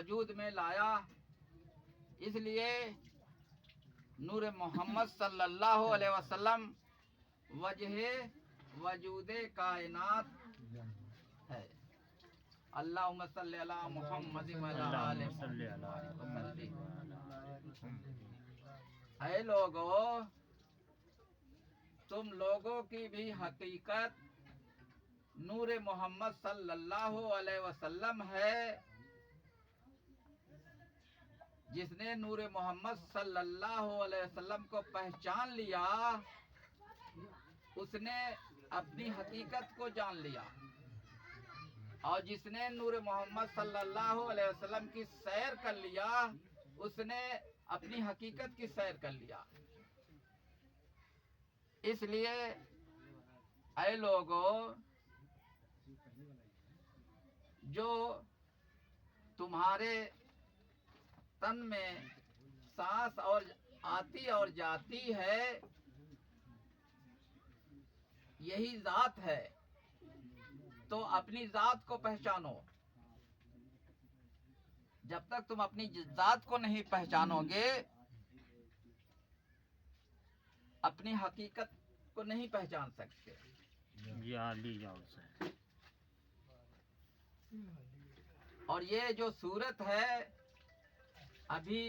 वजूद में लाया। इसलिए नूर मोहम्मद सल्लल्लाहु अलैहि वसल्लम वजह वजूद कायनात है। अल्लाहुम्मा सल्ली अला मुहम्मद व अला आलि मुहम्मद। ऐ लोगों, तुम लोगों की भी हकीकत नूर मोहम्मद सल्लल्लाहु अलैहि वसल्लम है। जिसने नूर मोहम्मद सल्लल्लाहु अलैहि वसल्लम को पहचान लिया, उसने अपनी हकीकत को जान लिया। और जिसने नूर मोहम्मद सल्लल्लाहु अलैहि वसल्लम की सैर कर लिया, उसने अपनी हकीकत की सैर कर लिया। इसलिए ऐ लोगों, जो तुम्हारे तन में सांस और आती और जाती है, यही जात है। तो अपनी जात को पहचानो। जब तक तुम अपनी जात को नहीं पहचानोगे, अपनी हकीकत को नहीं पहचान सकते। और ये जो सूरत है, अभी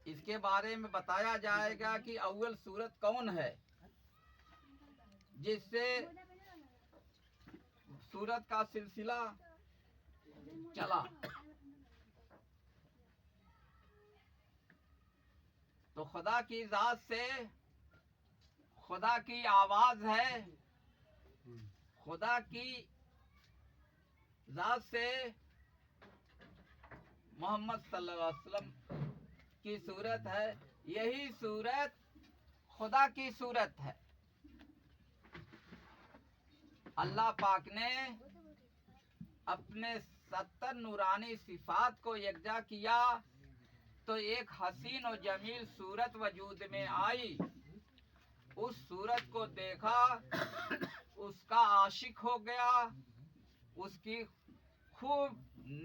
इसके बारे में बताया जाएगा कि अव्वल सूरत कौन है, जिससे सूरत का सिलसिला चला। तो खुदा की जात से खुदा की आवाज है, खुदा की जात से मोहम्मद सल्लल्लाहु अलैहि वसल्लम की सूरत है। यही सूरत खुदा की सूरत है। अल्लाह पाक ने अपने 70 नूरानी सिफात को यकजा किया, तो एक हसीन और जमील सूरत वजूद में आई। उस सूरत को देखा, उसका आशिक हो गया, उसकी खूब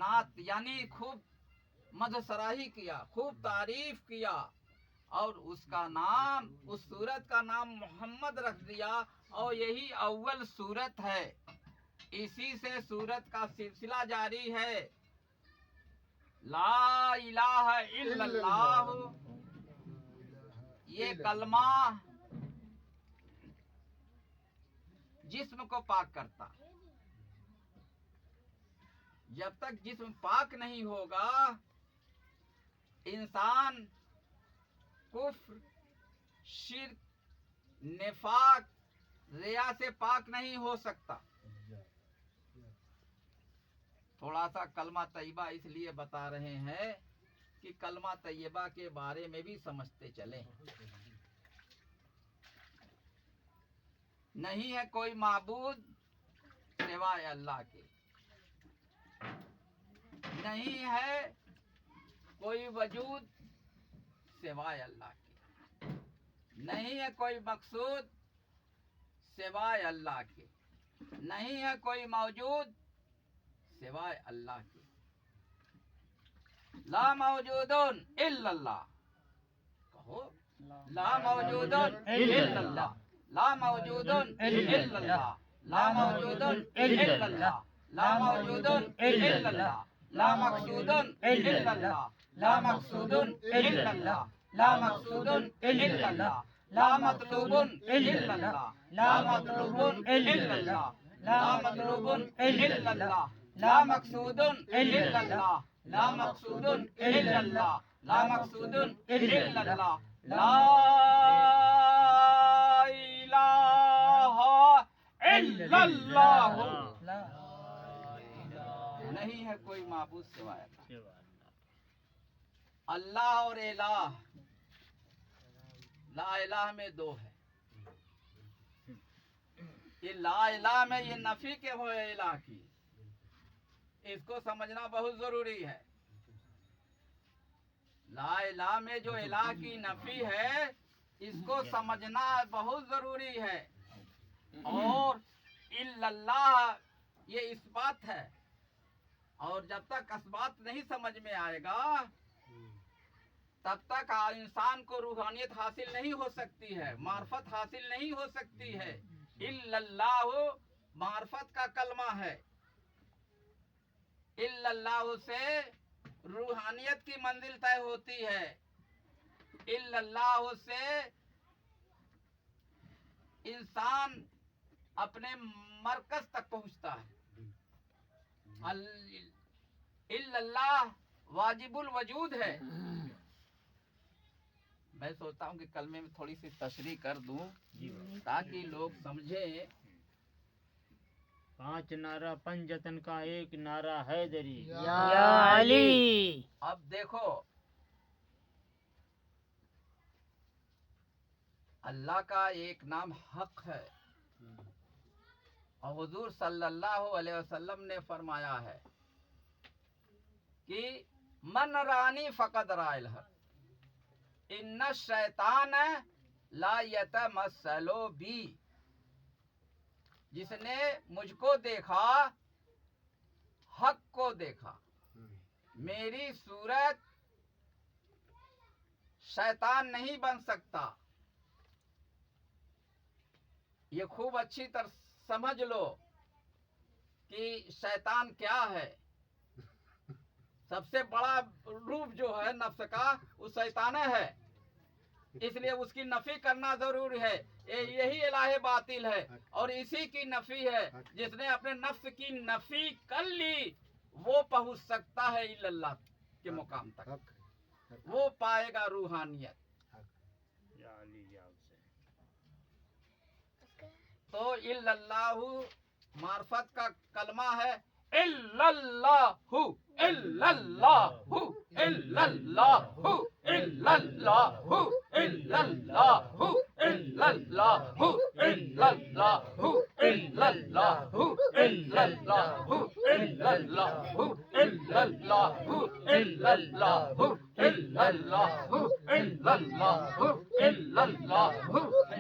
नात यानी खूब मदसराही किया, खूब तारीफ किया, और उसका नाम, उस सूरत का नाम मोहम्मद रख दिया। और यही अव्वल सूरत है। इसी से सूरत का सिलसिला जारी है। ला इलाहा इल्लल्लाह, ये कलमा जिस्म को पाक करता। जब तक जिस्म पाक नहीं होगा, इंसान कुफ्र, शिर्क, निफाक, रिया से पाक नहीं हो सकता। थोड़ा सा कलमा तैयबा इसलिए बता रहे हैं कि कलमा तैयबा के बारे में भी समझते चले। नहीं है कोई माबूद सिवाय अल्लाह के, नहीं है कोई वजूद सिवाय अल्लाह के, नहीं है कोई मकसूद सिवाय अल्लाह के, नहीं है कोई मौजूद सिवाय अल्लाह के। ला मौजूदुन इल्लल्लाह, कहो ला मौजूदुन इल्लल्लाह, ला मौजूदुन इल्लल्लाह, ला मौजूदुन इल्लल्लाह, ला मौजूदुन इल्लल्लाह, ला मकसूदुन इल्लल्लाह, ला मकसूदुन इल्लल्लाह, ला मकसूदुन इल्लल्लाह, ला मतलूबुन इल्लल्लाह, ला मतलूबुन इल्लल्लाह, ला मतलूबुन इल्लल्लाह, ला मकसूदुन इल्लल्लाह, ला मकसूदुन इल्लल्लाह, ला मकसूदुन इल्लल्लाह, ला इलाहा इल्लल्लाह। नहीं है कोई माबूद सिवाय अल्लाह। और इलाह, ला इलाह में दो है। ये ला इलाह में ये नफी के हो इलाह की, इसको समझना बहुत जरूरी है। ला इलाह में जो इलाह की नफी है, इसको समझना बहुत जरूरी है। और इल्लल्लाह ये इस बात है। और जब तक इस बात नहीं समझ में आएगा तब तक इंसान को रूहानियत हासिल नहीं हो सकती है, मार्फत हासिल नहीं हो सकती है। इल्लल्लाह मार्फत का कलमा है। इल्लल्लाह से रूहानियत की मंजिल तय होती है। इल्लल्लाह से इंसान अपने मरकज तक पहुंचता है। इल्लल्लाह वाजिबुल वजूद है। मैं सोचता हूँ कि कलमे में थोड़ी सी तशरीह कर दूं ताकि लोग समझें। 5 नारा पंजतन का एक नारा हैदरी या अली। अब देखो, अल्लाह का एक नाम हक है और हुजूर सल्लल्लाहु अलैहि वसल्लम ने फरमाया है कि मन रानी फकद राइल हक, इन्ना शैतान ला यतमस्सलो बी। जिसने मुझको देखा हक को देखा। मेरी सूरत शैतान नहीं बन सकता। ये खूब अच्छी तरह समझ लो कि शैतान क्या है। सबसे बड़ा रूप जो है नफ्स का वो शैतान है, इसलिए उसकी नफी करना जरूरी है। यही इलाहे बातिल है और इसी की नफी है। जिसने अपने नफ्स की नफी कर ली वो पहुंच सकता है इल्लल्लाह के मुकाम तक, वो पाएगा रूहानियत। तो इल्लल्लाहु मार्फत का कलमा है। इल्लल्लाहु इल्लल्लाहु इल्लल्लाहु इल्लल्लाहु इल्लल्लाहु इल्लल्लाहु इल्लल्लाहु इल्लल्लाहु इल्लल्लाहु इल्लल्लाहु इल्लल्लाहु इल्लल्लाहु इल्लल्लाहु इल्लल्लाहु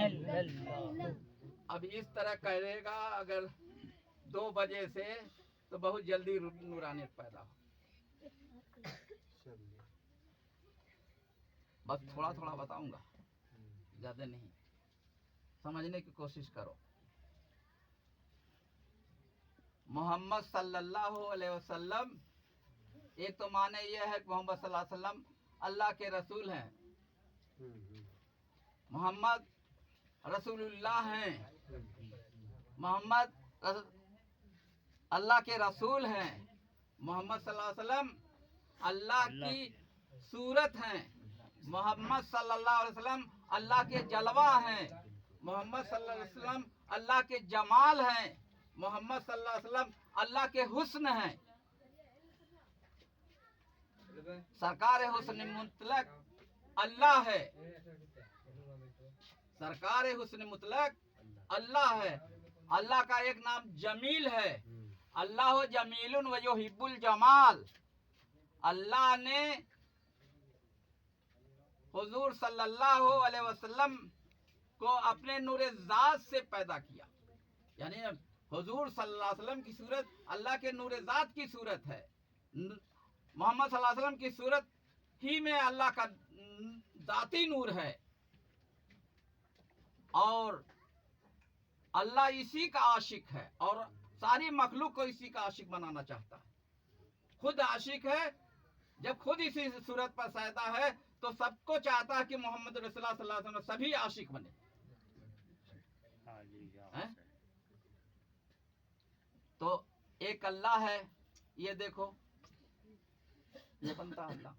इल्लल्लाहु। अब इस तरह करेगा अगर 2 बजे से तो बहुत जल्दी नूरानियत पैदा हो। बस थोड़ा थोड़ा बताऊंगा, ज्यादा नहीं। समझने की कोशिश करो। मोहम्मद सल्लल्लाहु अलैहि वसल्लम, एक तो माने यह है कि मोहम्मद सल्लल्लाहु अलैहि वसल्लम अल्लाह के रसूल हैं। मोहम्मद रसूलुल्लाह हैं। मोहम्मद अल्लाह के रसूल हैं। मोहम्मद सल्लल्लाहु अलैहि वसल्लम अल्लाह की सूरत हैं। मोहम्मद सल्लल्लाहु अलैहि वसल्लम अल्लाह के जलवा हैं। मोहम्मद सल्लल्लाहु अलैहि वसल्लम अल्लाह के जमाल हैं। मोहम्मद सल्लल्लाहु अलैहि वसल्लम अल्लाह के हुस्न हैं। सरकार हुस्न मुतलक अल्लाह है। सरकार हुस्न मुतलक अल्लाह है। अल्लाह का एक नाम जमील है। अल्लाह जमीलुन व युहिब्बुल जमाल। अल्लाह ने हुजूर सल्लल्लाहु अलैहि वसल्लम को अपने नूरे ज़ात से पैदा किया। यानी हुजूर सल्लल्लाहु अलैहि वसल्लम की सूरत अल्लाह के नूरे ज़ात की सूरत है। मोहम्मद सल्लल्लाहु अलैहि वसल्लम की सूरत ही में अल्लाह का ज़ाती नूर है और अल्लाह इसी का आशिक है और सारी मखलूक को इसी का आशिक बनाना चाहता है। खुद आशिक है। जब खुद इसी सूरत पर पैदा है तो सबको चाहता है कि मोहम्मद रसूलुल्लाह सल्लल्लाहु अलैहि वसल्लम सभी आशिक बने। तो एक अल्लाह है। ये देखो, ये बनता अल्लाह,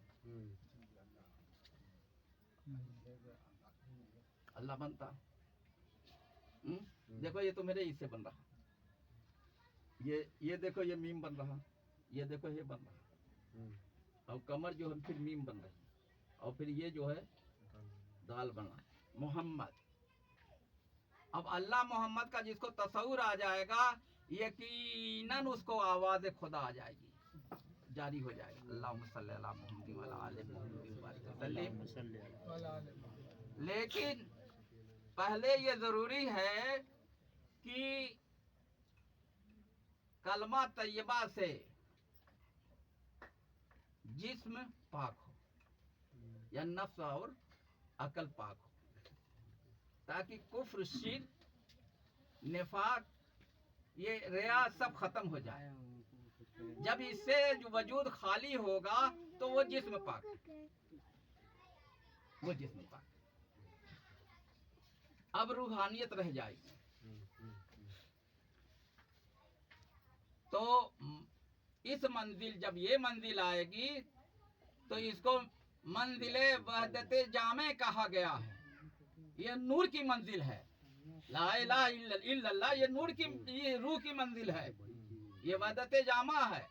अल्लाह बनता। देखो ये तो मेरे इससे बन रहा। ये देखो ये मीम बन रहा। ये देखो ये बन रहा और कमर जो है फिर मीम बन रही और फिर ये जो है दाल बना मोहम्मद। अब अल्लाह मोहम्मद का जिसको तस्वुर आ जाएगा यकीनन उसको आवाज़ खुदा आ जाएगी, जारी हो जाएगा। अल्लाहुम्मा सल्ली अला मुहम्मद व अला आलि मुहम्मद। लेकिन पहले ये जरूरी है कि कलमा तैयबा से जिस्म पाक हो, या नफ्स और अकल पाक हो, ताकि कुफ्र, शिर्क, निफाक, ये रिया सब खत्म हो जाए। जब इससे जो वजूद खाली होगा तो वो जिस्म पाक, वो जिस्म पाक। अब रूहानियत रह जाएगी। तो इस मंजिल, जब ये मंजिल आएगी तो इसको मंजिले वहदते जामे कहा गया है। ये नूर की मंजिल है, ला इलाहा इल्लल्लाह, ये नूर की, ये रूह की मंजिल है, ये वहदते जामा है।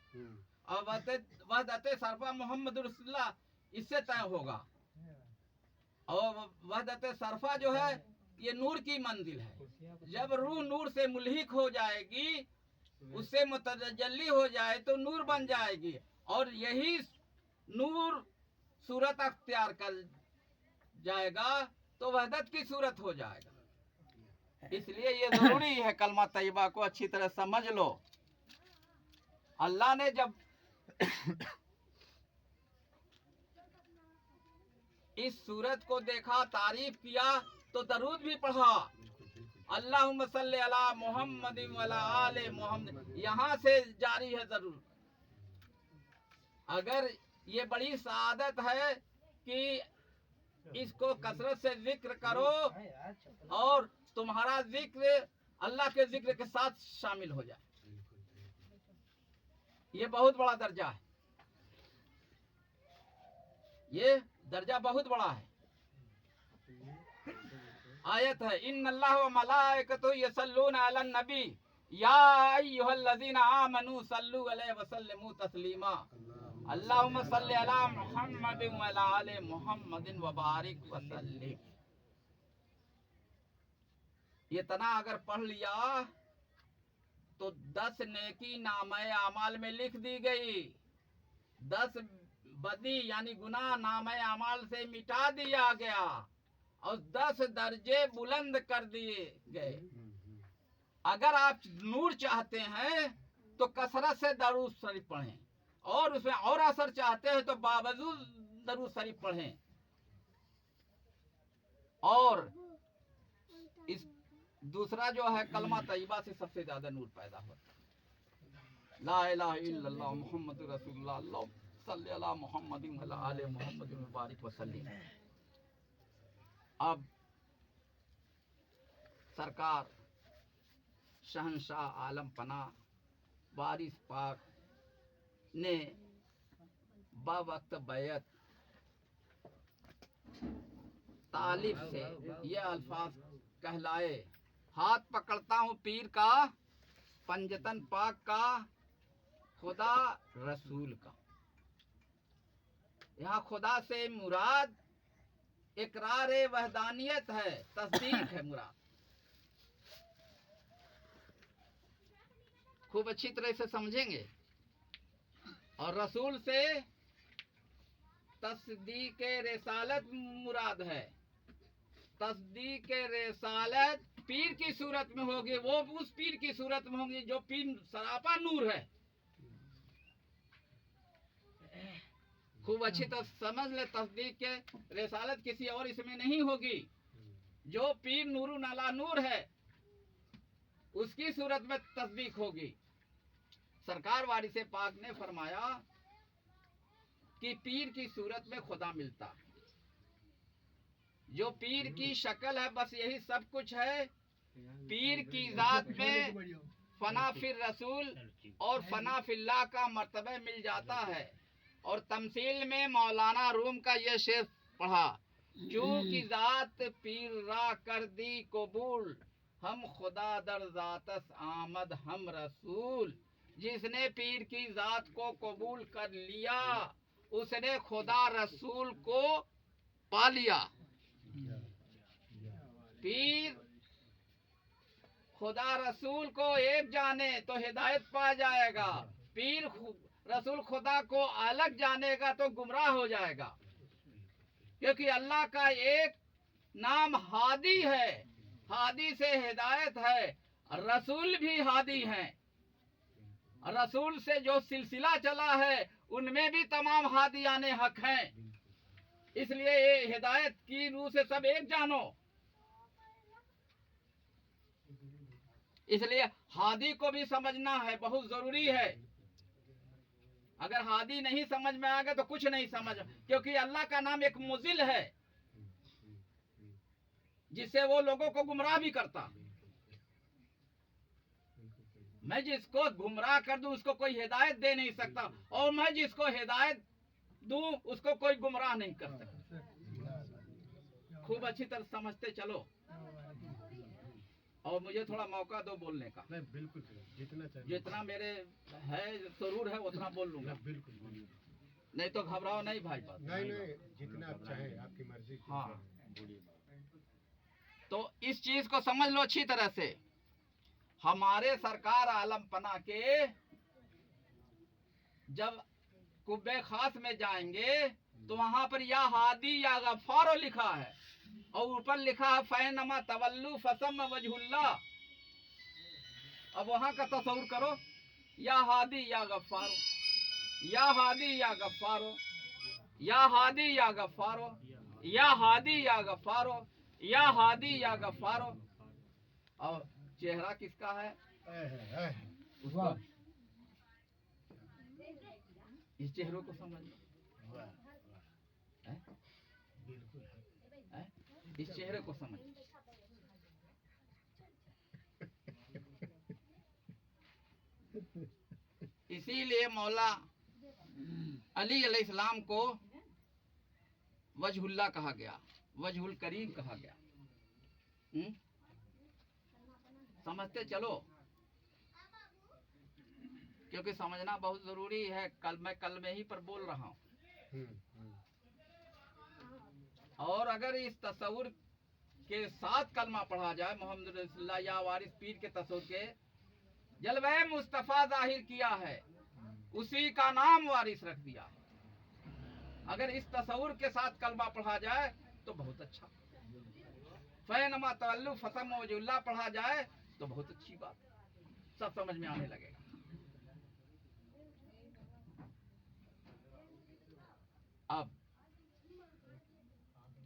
और वहदते सरफा मोहम्मद रसूलुल्लाह इससे तय होगा। और वहदते सरफा जो है ये नूर की मंजिल है। जब रूह नूर से मुल्हिक हो जाएगी, उससे मुतजल्ली हो जाए तो नूर बन जाएगी, और यही नूर सूरत अख्तियार कर जाएगा तो वहदत की सूरत हो जाएगा। इसलिए ये जरूरी है कलमा तैयबा को अच्छी तरह समझ लो। अल्लाह ने जब इस सूरत को देखा, तारीफ किया, तो दरूद भी पढ़ा, अल्लाहुम्मा सल्ली अला मुहम्मद व अला आले मुहम्मद, यहाँ से जारी है जरूर। अगर ये बड़ी सआदत है कि इसको कसरत से जिक्र करो और तुम्हारा जिक्र अल्लाह के जिक्र के साथ शामिल हो जाए, ये बहुत बड़ा दर्जा है, ये दर्जा बहुत बड़ा है। आयत है, इन्नल्लाह व मलाइकतहु यसल्लूना अलन नबी या अय्युहल्लज़ीना आमनू सल्लू अलैहि व सल्लिमू तस्लीमा अल्लाहुम्मा सल्ली अला मुहम्मदिन व अला आले मुहम्मदिन व बारिक व सल्लिम। ये तना अगर पढ़ लिया तो 10 नेकी नामे अमाल में लिख दी गई, 10 बदी यानी गुनाह नामे अमाल से मिटा दिया गया, और 10 दर्जे बुलंद कर दिए गए। अगर आप नूर चाहते हैं तो कसरत से दरूद शरीफ पढ़ें, और उसमें और असर चाहते हैं तो बावजूद दरूद शरीफ पढ़ें। और इस दूसरा जो है कलमा तैयबा से सबसे ज्यादा नूर पैदा होता है। ला इलाहा इल्लल्लाह मुहम्मदुर रसूलुल्लाह अल्लाहुम्मा सल्ली अला मुहम्मदिन व अला आले मुहम्मदिन व बारिक व सल्लिम। अब सरकार शहंशाह आलम पना वारिस पाक ने बावक्त बैत तालिफ से ये अल्फाज कहलाए, हाथ पकड़ता हूँ पीर का, पंजतन पाक का, खुदा रसूल का। यहाँ खुदा से मुराद इकरार वहदानियत है, तस्दीक है मुराद। खूब अच्छी तरह से समझेंगे। और रसूल से तस्दीक रिसालत मुराद है। तस्दीक रिसालत पीर की सूरत में होगी, वो उस पीर की सूरत में होगी जो पीर सरापा नूर है। खूब अच्छी तरह समझ ले, तस्दीक के रिसालत किसी और इसमें नहीं होगी। जो पीर नूरुन अला नूर है उसकी सूरत में तस्दीक होगी। सरकार वारिस पाक ने फरमाया कि पीर की सूरत में खुदा मिलता है। जो पीर की शक्ल है बस यही सब कुछ है। पीर की जात में फना फिर रसूल और फना फिल्लाह का मर्तबा मिल जाता है। और तमसील में मौलाना रूम का ये शेर पढ़ा, चूंकि जात पीर रा कर दी कबूल, हम खुदा दर जातस आमद हम रसूल। जिसने पीर की जात को कबूल कर लिया उसने खुदा रसूल को पा लिया। पीर खुदा रसूल को एक जाने तो हिदायत पा जाएगा, पीर रसूल खुदा को अलग जानेगा तो गुमराह हो जाएगा। क्योंकि अल्लाह का एक नाम हादी है, हादी से हिदायत है, रसूल भी हादी हैं। रसूल से जो सिलसिला चला है उनमें भी तमाम हादियाने हक हैं। इसलिए ये हिदायत की रूह से सब एक जानो। इसलिए हादी को भी समझना है, बहुत जरूरी है। अगर हादी नहीं समझ में आ गया तो कुछ नहीं समझ, क्योंकि अल्लाह का नाम एक मुजिल है जिससे वो लोगों को गुमराह भी करता। मैं जिसको गुमराह कर दूं उसको कोई हिदायत दे नहीं सकता, और मैं जिसको हिदायत दूं उसको कोई गुमराह नहीं कर सकता। खूब अच्छी तरह समझते चलो, और मुझे थोड़ा मौका दो बोलने का। नहीं बिल्कुल, जितना मेरे है जरूर है उतना बोल लूंगा। बिल्कुल नहीं तो घबराओ नहीं भाई बात। नहीं, जितना आप चाहें, आपकी मर्जी। हाँ, तो इस चीज को समझ लो अच्छी तरह से। हमारे सरकार आलम पना के जब कुब्बे खास में जाएंगे तो वहां पर या हादी या गफ्फारो लिखा है, और ऊपर लिखा है फैनमा तवल्लु फसम वजहुल्ला। अब वहां का तस्वुर करो, या हादी या गफ्फारो, या हादी या गफ्फारो, या हादी या गफ्फारो, या हादी या गफ्फारो, या हादी या गफ्फारो। और चेहरा किसका है उसको, इस चेहरों को समझ लो, इस चेहरे को समझ। इसीलिए मौला अली अलैहिस्सलाम को वजहुल्ला कहा गया, वजहुल करीम कहा गया। समझते चलो, क्योंकि समझना बहुत जरूरी है। कल में ही पर बोल रहा हूँ। और अगर इस तस्वुर के साथ कलमा पढ़ा जाए, मोहम्मद रसूलुल्लाह या वारिस पीर के तस्वुर के जलवे मुस्तफा जाहिर किया है, उसी का नाम वारिस रख दिया। अगर इस तस्वुर के साथ कलमा पढ़ा जाए तो बहुत अच्छा। फैनमा तवल्लु फसम वजहुल्लाह पढ़ा जाए तो बहुत अच्छी बात, सब समझ में आने लगेगा। अब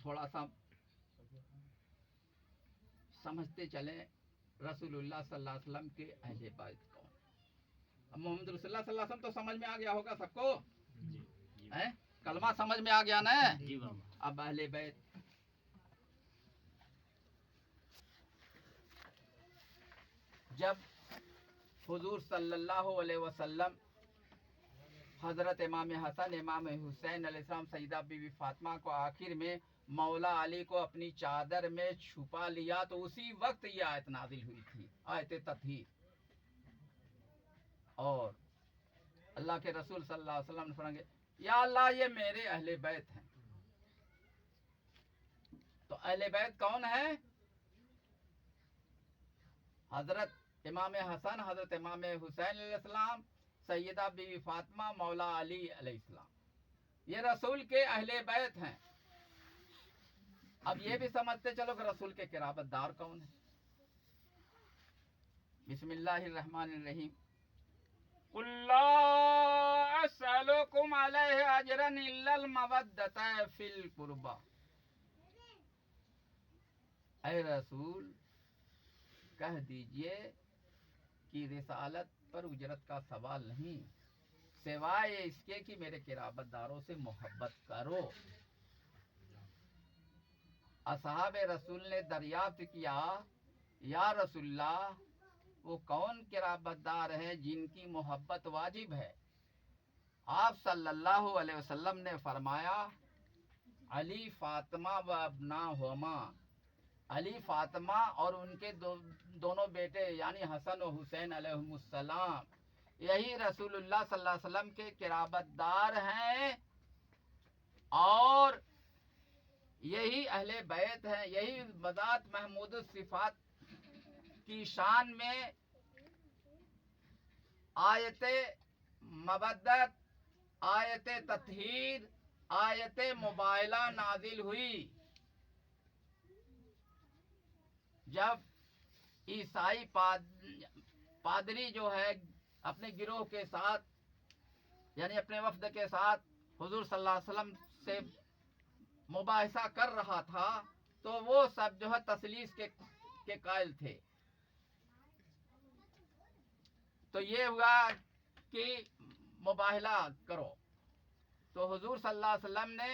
थोड़ा सा समझते चले रसूलुल्लाह सल्लल्लाहु अलैहि वसल्लम के अहले बैत कौन। अब मोहम्मद रसूलुल्लाह सल्लल्लाहु अलैहि वसल्लम तो समझ में आ गया होगा सबको, हैं? कलमा समझ में आ गया ना। अब अहले बैत, जब हुजूर सल्लल्लाहु अलैहि वसल्लम हजरत इमाम हसन, इमाम हुसैन अलैहिस्सलाम, सईदा बीवी फातिमा को आखिर में मौला अली को अपनी चादर में छुपा लिया, तो उसी वक्त ये आयत नाजिल हुई थी, आयत तत्हीर। और अल्लाह के रसूल सल्लल्लाहु अलैहि वसल्लम ने फरमाया, या अल्लाह ये मेरे अहले बैत हैं। तो अहले बैत कौन है? हजरत इमाम हसन, हजरत इमाम हुसैन अलैहिस्सलाम, सैयदा बीवी फातिमा, मौला अली अलैहिस्सलाम, ये रसूल के अहले बैत हैं। अब ये भी समझते चलो कि रसूल के किराबतदार कौन है। बिस्मिल्लाहिर्रहमानिर्रहीम। कुल ला असअलुकुम अलैहि अजरन इल्लल मवद्दता फिल कुर्बा। ऐ रसूल कह दीजिए कि रिसालत पर उजरत का सवाल नहीं, सिवाय इसके कि मेरे किराबतदारों से मोहब्बत करो। असहाब रसूल ने दरियाफ्त किया, या रसूलल्लाह वो कौन किराबतदार है जिनकी मोहब्बत वाजिब है? आप सल्लल्लाहु अलैहि वसल्लम ने फरमाया, अली फातिमा व अब्नाहुमा, अली फातिमा और उनके दोनों बेटे यानी हसन और हुसैन अलैहिमुस्सलाम, यही रसूलुल्लाह सल्लल्लाहु अलैहि वसल्लम के किराबतदार हैं, और यही अहले बैत हैं। यही बज़ात महमूद सिफात की शान में आयते मबद्दत, आयते तत्हीर, आयते मुबायला नाजिल हुई। जब ईसाई पादरी जो है अपने गिरोह के साथ यानी अपने वफ्द के साथ हुजूर सल्लल्लाहु अलैहि वसल्लम से मुबाहिसा कर रहा था, तो वो सब जो है तसलीस के कायल थे। तो ये हुआ कि मुबाहला करो। तो हुजूर सल्लल्लाहु अलैहि वसल्लम ने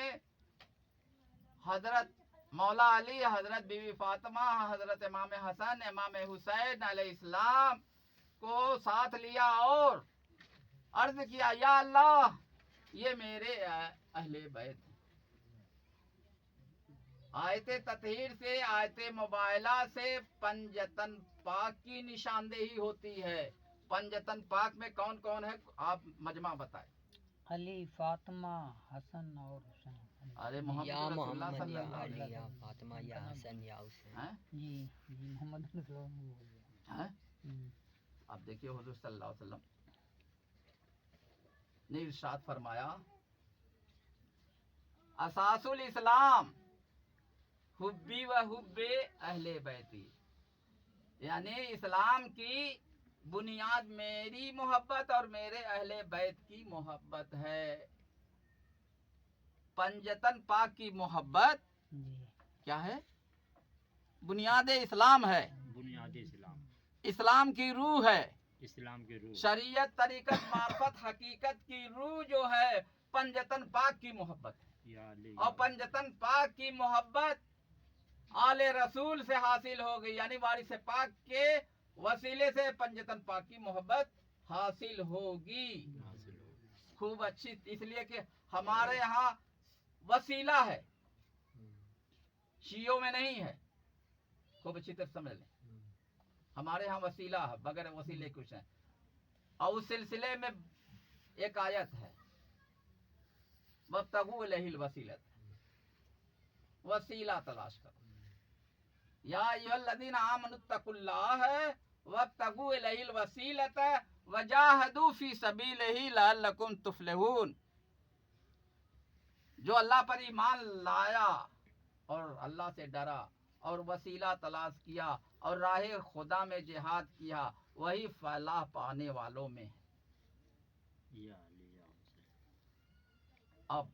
हजरत मौला अली, हजरत बीवी फातिमा, हजरत इमाम हसन, इमाम हुसैन अलैहिस्सलाम को साथ लिया और अर्ज किया, या अल्लाह, ये मेरे अहले बैत। आयते ततहीर से, आयते मुबाहला से पंजतन पाक की निशानदेही होती है। पंजतन पाक में कौन कौन है, आप मजमा बताएं। अली, फातिमा, हसन और हुसैन। अरे मोहम्मद या रसूलुल्लाह मोहम्मद या सल्लल्लाहु अलैहि अली या फातिमा या हसन या हुसैन। हैं? जी जी, मोहम्मद रसूलुल्लाह। हैं? अब देखिए हुजूर सल्लल्लाहु अलैहि वसल्लम ने इरशाद फरमाया, असासुल इस्लाम हुब्बी व हुब्बे अहले बैती, यानी इस्लाम की बुनियाद मेरी मोहब्बत और मेरे अहले बैत की मोहब्बत है। पंजतन पाक की मोहब्बत क्या है? बुनियाद इस्लाम है, बुनियादी इस्लाम, इस्लाम की रूह है, इस्लाम की रूह, शरीयत, तरीकत, मार्फत, हकीकत की रूह जो है पंजतन पाक की मोहब्बत है। या अली, और पंजतन पाक की मोहब्बत आले रसूल से हासिल हो गई, यानी वारिस पाक के वसीले से पंजतन पाक की मोहब्बत हासिल होगी। हासिल हो। खूब अच्छी, इसलिए कि हमारे यहाँ वसीला है, शियों में नहीं है। खूब अच्छी तरह समझ लें, हमारे यहाँ वसीला है, बगैर वसीले कुछ है। और उस सिलसिले में एक आयत है, वब्तगू इलैहिल वसीलत, वसीला तलाश करो। या अय्युहल्लज़ीना आमनुत्तकुल्लाह वब्तगू इलैहिल वसीलत वजाहदू फी सबीलिही लअल्लकुम तुफ्लिहून। जो अल्लाह पर ईमान लाया और अल्लाह से डरा और वसीला तलाश किया और राह खुदा में जिहाद किया, वही फलाह पाने वालों में है। या अली या हुसैन। अब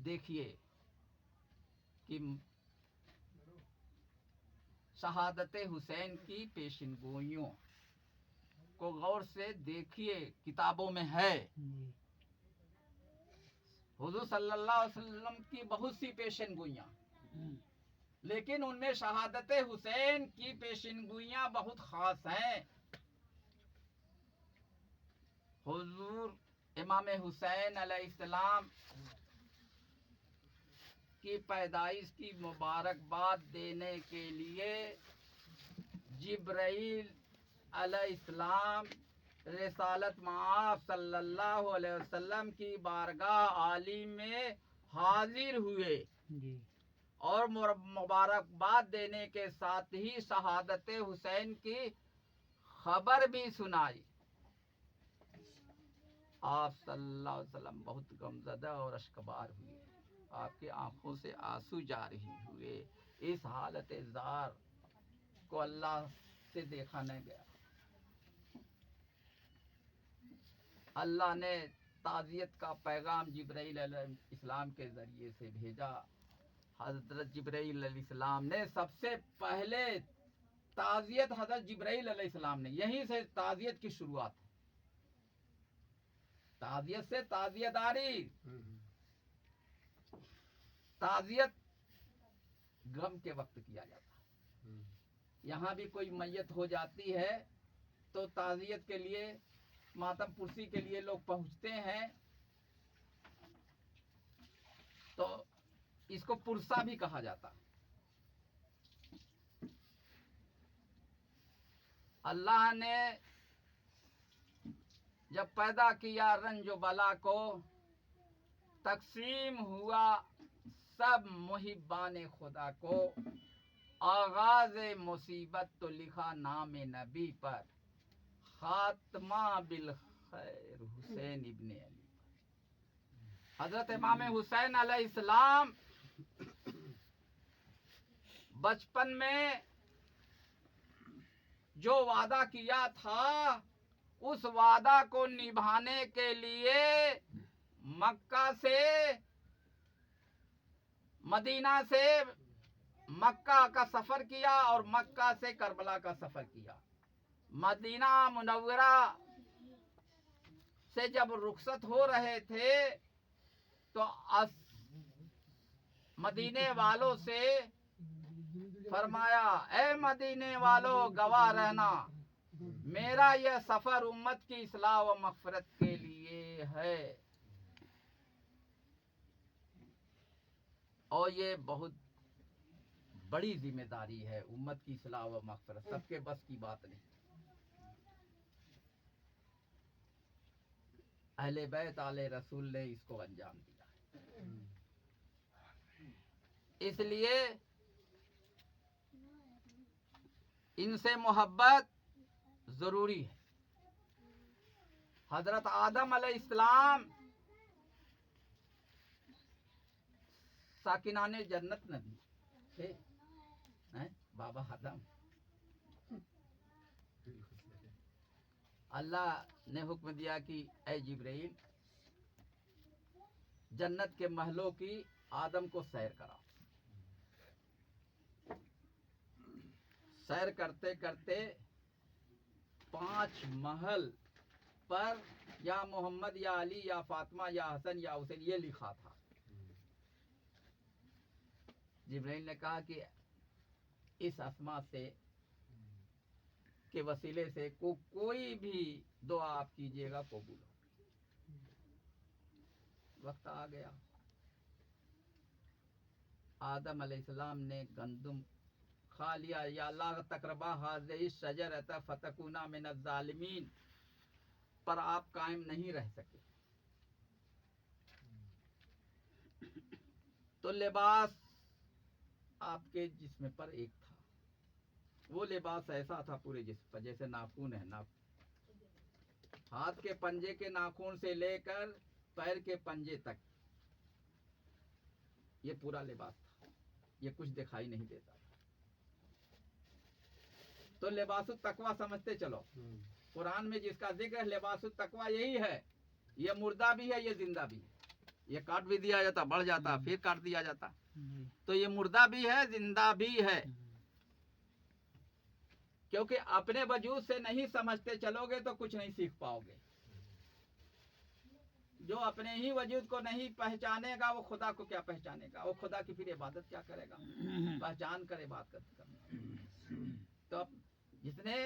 देखिए कि शहादत हुसैन की पेशिनगोइयों को गौर से देखिए, किताबों में है। हुजूर सल्लल्लाहु अलैहि वसल्लम की बहुत सी पेशिनगोइयां, लेकिन उनमें शहादत हुसैन की पेशिनगोइयां बहुत खास हैं। हुजूर इमाम हुसैन अलैहिस्सलाम की पैदाइश की मुबारकबाद देने के लिए जिब्राइल अलैहिस्सलाम रिसालत मआब सल्लल्लाहु अलैहि वसल्लम की बारगाह आली में हाजिर हुए और मुबारकबाद देने के साथ ही शहादत हुसैन की खबर भी सुनाई। आप सल्लल्लाहु अलैहि वसल्लम बहुत गमज़दा और अश्कबार हुए, आपकी आंखों से आंसू जारी हुए। इस हालत ज़ार को अल्लाह से देखा न गया। अल्लाह ने ताज़ियत का पैगाम जिब्राइल अलैहिस्सलाम के ज़रिए से भेजा। हज़रत जिब्राइल अलैहिस्सलाम ने सबसे पहले ताज़ियत, हज़रत जिब्राइल अलैहिस्सलाम ने, यहीं से ताज़ियत की शुरुआत है। ताज़ियत से ताज़ियतदारी, ताज़ियत गम के वक्त किया जाता है। यहाँ भी कोई मैयत हो जाती है तो ताज़ियत के लिए, मातम पुरसी के लिए लोग पहुँचते हैं, तो इसको पुरसा भी कहा जाता है। अल्लाह ने जब पैदा किया रंजो बला को, तकसीम हुआ सब मुहिब्बाने खुदा को, आगाज मुसीबत तो लिखा नाम नबी पर, खात्मा बिल खैर हुसैन इब्ने अली। हजरत इमाम हुसैन अलैहिस्सलाम बचपन में जो वादा किया था उस वादा को निभाने के लिए मक्का से मदीना से मक्का का सफर किया और मक्का से करबला का सफर किया। मदीना मुनव्वरा से जब रुखसत हो रहे थे तो मदीने वालों से फरमाया, ए मदीने वालों गवाह रहना, मेरा यह सफर उम्मत की इस्लाह व मग़फ़िरत के लिए है। और ये बहुत बड़ी जिम्मेदारी है, उम्मत की इस्लाह व मग़फ़िरत सबके बस की बात नहीं। अहले बैत आले रसूल ने इसको अंजाम दिया। इसलिए इनसे मोहब्बत जरूरी है। हजरत आदम अलैहिस्सलाम साकिनाने जन्नत नबी थे, बाबा आदम। अल्लाह ने हुक्म दिया कि ऐ जिब्रील, जन्नत के महलों की आदम को सैर कराओ। सैर करते करते 5 महल पर या मोहम्मद या अली या फातिमा या हसन या हुसैन ये लिखा था। जिब्राइल ने कहा कि इस अस्मा से के वसीले से कोई भी दुआ आप कीजिएगा कबूल हो। वक्त आ गया, आदम अलैहिस्सलाम ने गंदुम खा लिया। या अल्लाह तकरबा हाज़िही शजरत फतकुना मिनज़ ज़ालिमीन, पर आप कायम नहीं रह सके। तो लिबास आपके जिस्म पर एक था, वो लिबास ऐसा था पूरे जिस्म पर जैसे नाखून है, हाथ के पंजे के नाखून से लेकर पैर के पंजे तक ये पूरा लिबास था, ये कुछ दिखाई नहीं देता था। तो लिबासुत तकवा समझते चलो, कुरान में जिसका जिक्र है लिबासुत तकवा यही है। ये मुर्दा भी है, ये जिंदा भी है। ये काट भी दिया जाता, बढ़ जाता, फिर काट दिया जाता। तो ये मुर्दा भी है, जिंदा भी है। क्योंकि अपने वजूद से नहीं समझते चलोगे तो कुछ नहीं सीख पाओगे। जो अपने ही वजूद को नहीं पहचानेगा वो खुदा को क्या पहचानेगा, वो खुदा की फिर इबादत क्या करेगा। पहचान कर इबादत करना। तो जिसने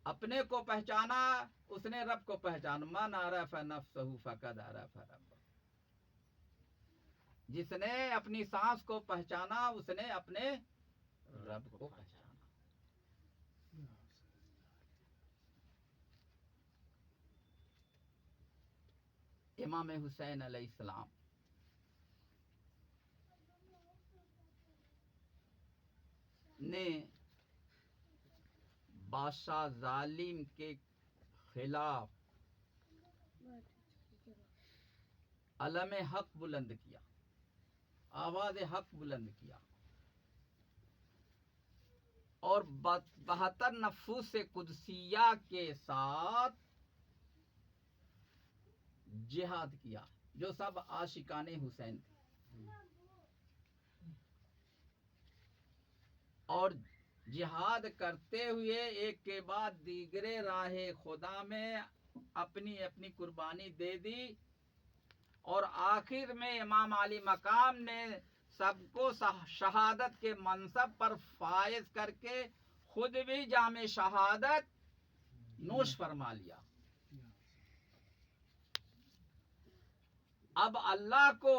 अपने को पहचाना उसने रब को पहचाना। मन आरफ नफ्सहु फक़द आरफ रब्बहु। जिसने अपनी सांस को पहचाना उसने अपने रब को पहचाना। इमाम हुसैन अलैहिस्सलाम ने बादशाह जालिम के खिलाफ अलम हक बुलंद किया, आवाज हक बुलंद किया और 72 नफूस कुदसिया के साथ जिहाद किया, जो सब आशिकाने हुसैन थे। और जिहाद करते हुए एक के बाद दीगरे राहे खुदा में अपनी अपनी कुर्बानी दे दी। और आखिर में इमाम अली मकाम ने सबको शहादत के मनसब पर फायज करके खुद भी जामे शहादत नोश फरमा लिया। अब अल्लाह को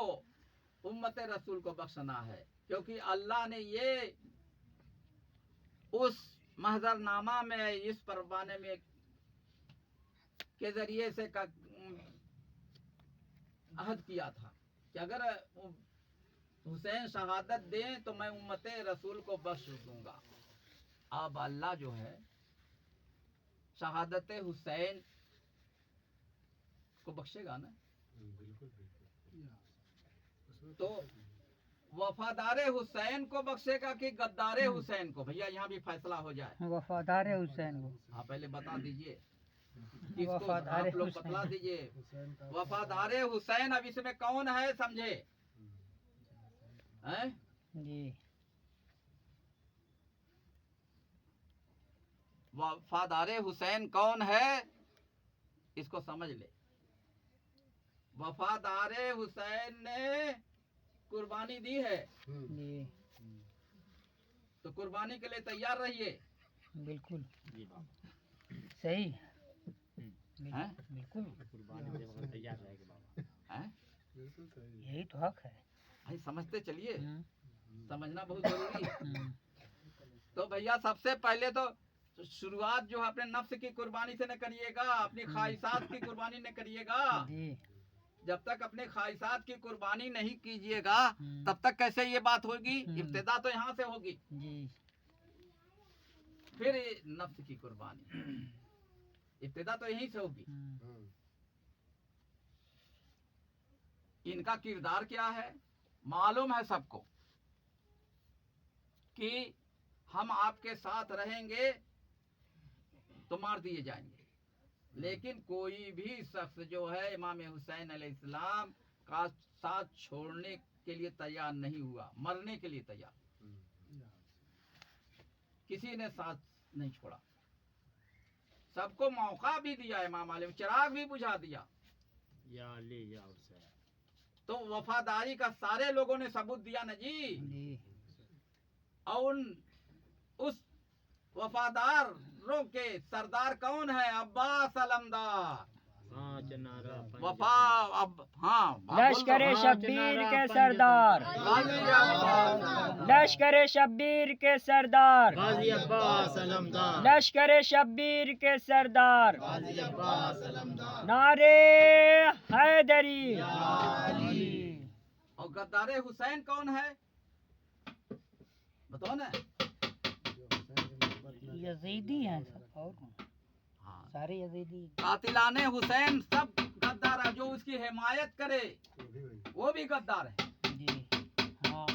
उम्मत रसूल को बख्शना है, क्योंकि अल्लाह ने ये उस महजरनामा में इस परवाने में के जरिए से अहद किया था कि अगर हुसैन शहादत दें तो मैं उम्मत रसूल को बख्श दूंगा। अब अल्लाह जो है शहादत हुसैन को बख्शेगा ना। तो वफादार हुसैन को बख्शेगा कि गद्दार हुसैन को? भैया यहाँ भी फैसला हो जाए। वफादार हुसैन को। हाँ पहले बता दीजिए किसको, वफादार आप लोग हुसैन। बतला दीजिए। वफादार हुसैन अब इसमें कौन है समझे हैं? जी वफादार हुसैन कौन है इसको समझ ले। वफादार हुसैन ने कुर्बानी दी है, जी तो कुर्बानी के लिए तैयार रहिए। बिल्कुल जी बाबा। सही हैं? बिल्कुल कुर्बानी देने को तैयार रहेगा बाबा। हैं? यही तो हक है। भाई समझते चलिए, हम्म, समझना बहुत जरूरी है। हम्म, तो भैया सबसे पहले तो शुरुआत जो है अपने नफ्स की कुर्बानी से न करिएगा, अपनी ख्वाहिशात की कुर्बानी न करिएगा। जी जब तक अपने ख्वाहिशात की कुर्बानी नहीं कीजिएगा हम्म, तब तक कैसे ये बात होगी? हम्म। इब्तिदा तो यहाँ से होगी, जी फिर ये नफ्स की कुर्बानी, इब्तिदा तो यहीं से होगी। हम्म, इनका किरदार क्या है मालूम है सबको कि हम आपके साथ रहेंगे तो मार दिए जाएंगे, लेकिन कोई भी शख्स जो है इमाम हुसैन अलैहिस्सलाम का साथ छोड़ने के लिए तैयार नहीं हुआ, मरने के लिए तैयार। किसी ने साथ नहीं छोड़ा, सबको मौका भी दिया, इमाम आलिम चिराग भी बुझा दिया। या अली या हुसैन। तो वफादारी का सारे लोगों ने सबूत दिया ना जी। जी और उस वफादारों के सरदार कौन है? अब्बास अलमदार। पांच नारा वफा अब हाँ लश्कर शब्बीर के सरदार, लश्कर शब्बीर के सरदार, गाजी अब्बास अलमदार, लश्कर शब्बीर के सरदार, गाजी अब्बास अलमदार। नारे हैदरी। और गद्दार हुसैन कौन है बताओ ना। यजीदी हैं सब, और कौन? हाँ सारे यजीदी। कातिलाने हुसैन सब गद्दार है, जो उसकी हिमायत करे वो भी गद्दार है। जी हाँ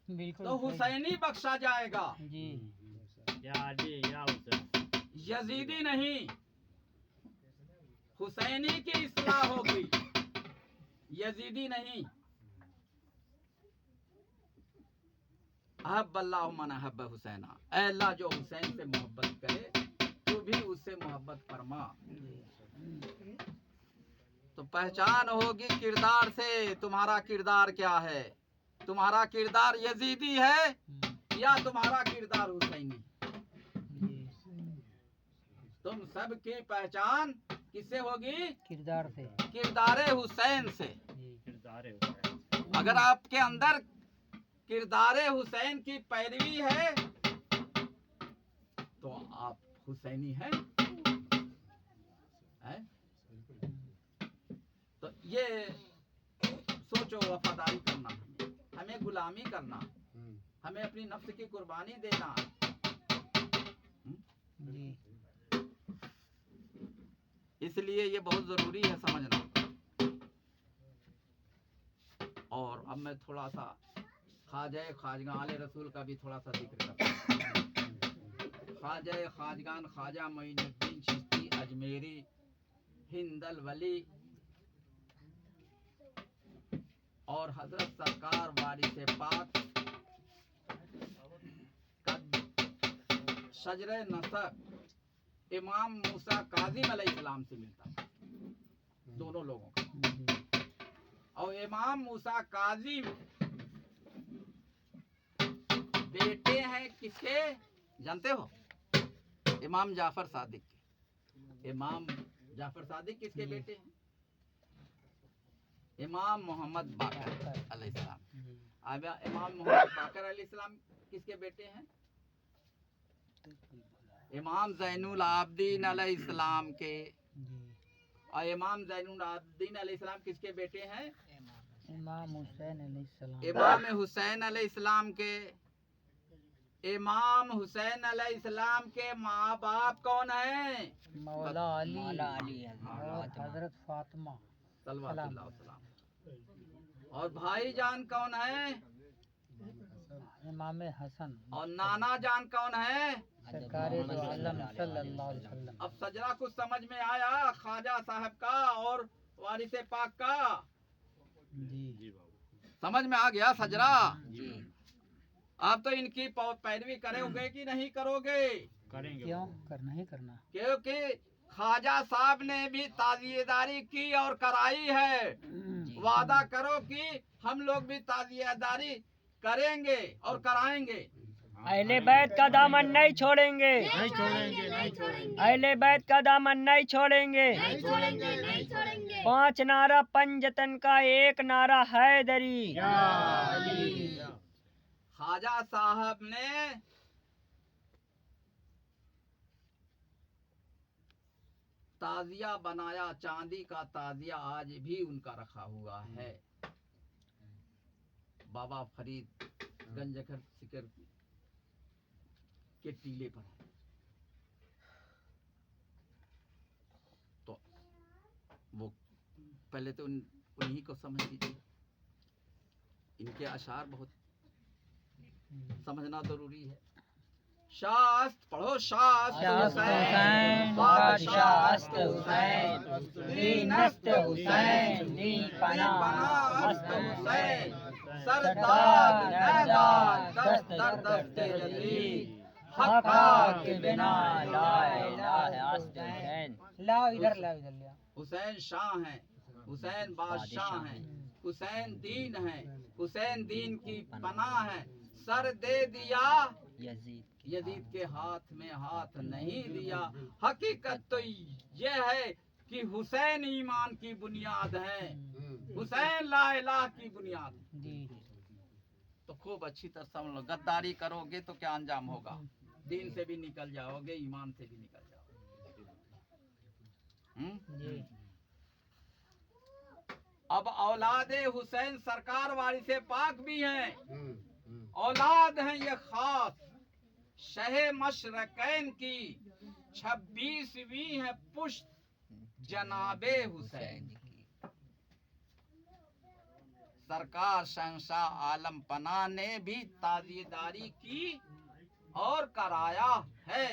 बिल्कुल तो सही। हुसैनी बख्शा जाएगा, जी या अली या हुसैन। यजीदी नहीं। हुसैनी की इस्लाह होगी, यजीदी नहीं। अहब अल्लाह मन अहब हुसैना, ऐ अल्लाह जो हुसैन से मोहब्बत करे तू भी उससे मोहब्बत फरमा। तो पहचान होगी किरदार से, तुम्हारा किरदार क्या है? तुम्हारा किरदार यजीदी है या तुम्हारा किरदार हुसैनी? तुम सबकी पहचान किससे होगी? किरदार से। किरदार हुसैन से। किरदार हुसैन। अगर आपके अंदर किरदार हुसैन की पैरवी है तो आप हुसैनी हैं, हैं? तो ये सोचो, वफादारी करना हमें गुलामी करना, हमें अपनी नफ्स की कुर्बानी देना। जी इसलिए ये बहुत जरूरी है समझना। और अब मैं थोड़ा सा ख्वाजा खाजगान आले रसूल का भी थोड़ा सा जिक्र करता हूँ। ख्वाजा खाजगान ख्वाजा मोइनुद्दीन चिश्ती अजमेरी हिंदल वली और हजरत सरकार वारिस पाक का शजरे नसब इमाम मूसा काजिम अलैहिस्सलाम से मिलता था, दोनों लोगों का। और इमाम मूसा काजिम बेटे हैं किसके जानते हो? इमाम जाफर सादिक के। इमाम जाफर सादिक किसके बेटे हैं? इमाम मोहम्मद बाकर अलैहिस्सलाम। अब इमाम मोहम्मद बाकर अलैहिस्सलाम किसके बेटे हैं? इमाम ज़ैनुल आबदीन अलैहिस्सलाम के। और इमाम ज़ैनुल आबदीन अलैहिस्सलाम किसके बेटे हैं? इमाम हुसैन अलैहिस्सलाम। इमाम हुसैन अलैहिस्सलाम के। इमाम हुसैन अलैहिस्सलाम के माँ बाप कौन हैं? मौला अली मौला अली और हजरत फातिमा सल्लल्लाहु अलैहि वसल्लम। और भाईजान कौन है? इमाम हसन और नाना जान कौन है? सरकारे दो आलम सल्लल्लाहु अलैहि वसल्लम। अब सजरा कुछ समझ में आया ख्वाजा साहब का और वारिस पाक का? जी समझ में आ गया सजरा? जी आप तो इनकी पैरवी करोगे कि नहीं करोगे? करेंगे क्यों करना ही करना। क्योंकि ख्वाजा साहब ने भी ताजिएदारी की और कराई है। जी वादा करो कि हम लोग भी ताजियादारी करेंगे और कराएंगे। अहले बैत का दामन नहीं छोड़ेंगे, नहीं छोड़ेंगे, नहीं छोड़ेंगे, अहले बैत का दामन नहीं छोड़ेंगे। नहीं छोड़ेंगे, नहीं छोड़ेंगे। 5 नारा पंजतन का, 1 नारा हैदरी। या अली। ख्वाजा साहब ने ताजिया बनाया, चांदी का ताजिया आज भी उनका रखा हुआ है। बाबा फरीद गंजकर सिकर के टीले पर है। तो वो पहले तो उन्हीं को समझ लीजिए। इनके अशार बहुत समझना जरूरी है। शास्त्र पढ़ो, शास्त्र शास्त्र हुसैन, हुसैन, बादशाह हुसैन, दीनस्त हुसैन, दीनपनास्त हुसैन, सरदार नैदार दस्त दर दस्त जलील, हक़ा के बिना ला इलाहा हुसैन। लाओ इधर लिया। हुसैन शाह हैं, हुसैन बादशाह हैं, हुसैन दीन हैं, हुसैन दीन की पनाह है। सर दे दिया यजीद यजीद के हाथ में हाथ नहीं दिया। हकीकत तो ये है कि हुसैन ईमान की बुनियाद है, हुसैन ला इलाहा की बुनियाद है। जी तो खूब अच्छी तरह समझ लो, गद्दारी करोगे तो क्या अंजाम होगा? दीन से भी निकल जाओगे, ईमान से भी निकल जाओगे। जी अब औलादे हुसैन सरकार वारिसे पाक भी हैं, औलाद हैं ये खास शहे मशरकैन की, 26वीं है पुश्त जनाबे हुसैन की। सरकार शहंशाह आलम पना ने भी ताजियेदारी की और कराया है,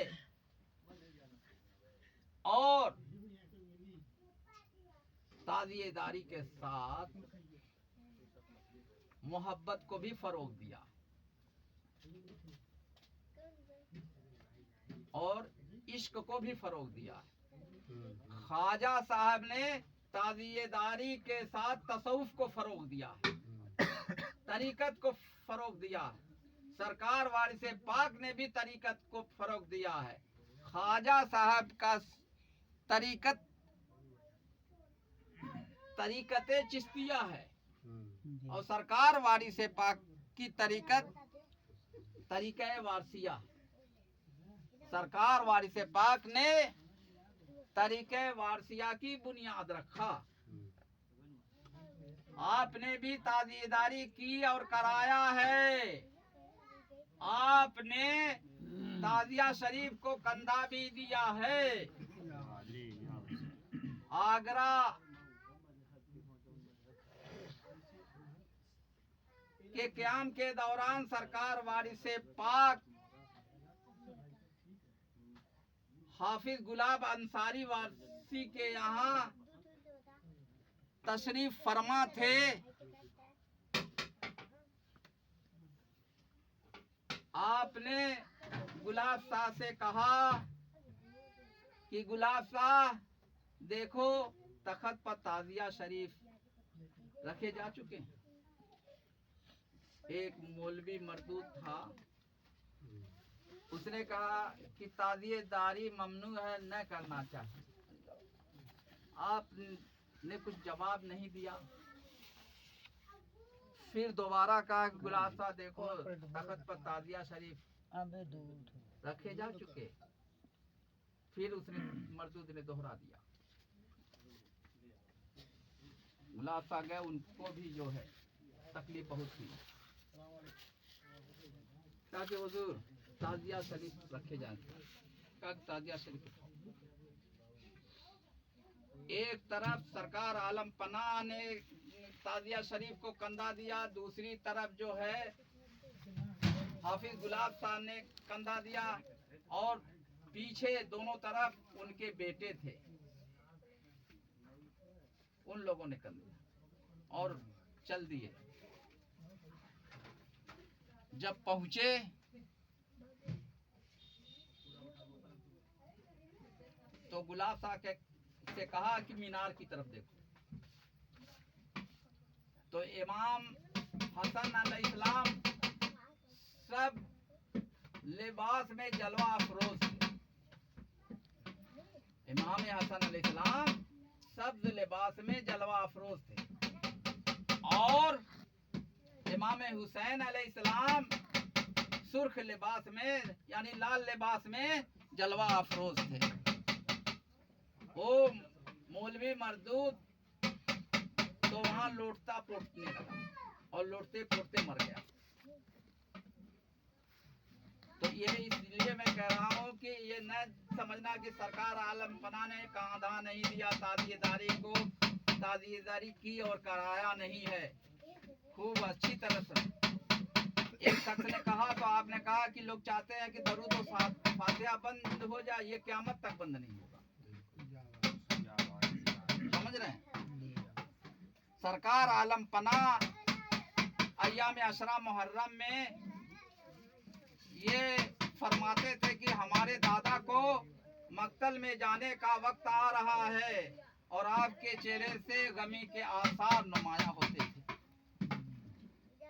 और ताजियेदारी के साथ मोहब्बत को भी फरोग दिया और इश्क को भी फरोग दिया। ख्वाजा साहब ने ताजियेदारी के साथ तसव्वुफ को फरोग दिया, तरीकत को फरोग दिया। सरकार वारिसे पाक ने भी तरीकत को फरोग दिया है। ख्वाजा साहब का तरीकते चिश्तिया है और सरकार वारिसे पाक की तरीक़े वारसिया। सरकार वारिसे पाक ने तरीक़े वारसिया की बुनियाद रखा। आपने भी ताजियेदारी की और कराया है। आपने ताजिया शरीफ को कंधा भी दिया है। आगरा के क़याम के दौरान सरकार वारिसे पाक हाफिज गुलाब अंसारी वारसी के यहाँ तशरीफ फरमा थे। आपने गुलाब शाह से कहा कि गुलाब शाह देखो तखत पर ताजिया शरीफ रखे जा चुके हैं। एक मौलवी मरदूद था, उसने कहा कि ताजियेदारी ममनू है, न करना चाहिए। आपने कुछ जवाब नहीं दिया। फिर दोबारा कहा गुलाब शाह देखो तखत पर ताजिया शरीफ अबे दूध रखे जा चुके। फिर उसने मरदूद ने दोहरा दिया। गुलाब शाह गए, उनको भी जो है तकलीफ बहुत हुई ताकि हुजूर ताजिया शरीफ रखे जाए। ताजिया शरीफ एक तरफ सरकार आलम पनाह ने ताजिया शरीफ को कंधा दिया, दूसरी तरफ जो है हाफिज गुलाब साहब ने कंधा दिया और पीछे दोनों तरफ उनके बेटे थे, उन लोगों ने कंधा दिया और चल दिए। जब पहुंचे तो गुलाब साहब से कहा कि मीनार की तरफ देखो। तो इमाम हसन अलैहिस्सलाम सब लिबास में जलवा अफरोज थे। इमाम हसन अलैहिस्सलाम सब्ज लिबास में जलवा अफरोज थे और इमाम हुसैन अलैहिस्सलाम सुर्ख लिबास में यानी लाल लिबास में जलवा अफरोज थे। वो मौलवी मरदूद तो वहां लौटता पोटने लगा और लौटते पोटते मर गया। तो ये इसलिए मैं कह रहा हूँ कि ये न समझना कि सरकार आलम पना ने कांधा नहीं दिया, ताज़ियेदारी को ताज़ियेदारी की और कराया नहीं है। खूब अच्छी तरह से एक शख्स ने कहा तो आपने कहा कि लोग चाहते हैं कि दरूद और फातिहा बंद हो जाए, ये क़यामत तक बंद नहीं होगा। समझ रहे हैं? सरकार आलम पना अय्याम अशरा मुहर्रम में ये फरमाते थे कि हमारे दादा को मक्तल में जाने का वक्त आ रहा है और आपके चेहरे से गमी के आसार नुमाया होते थे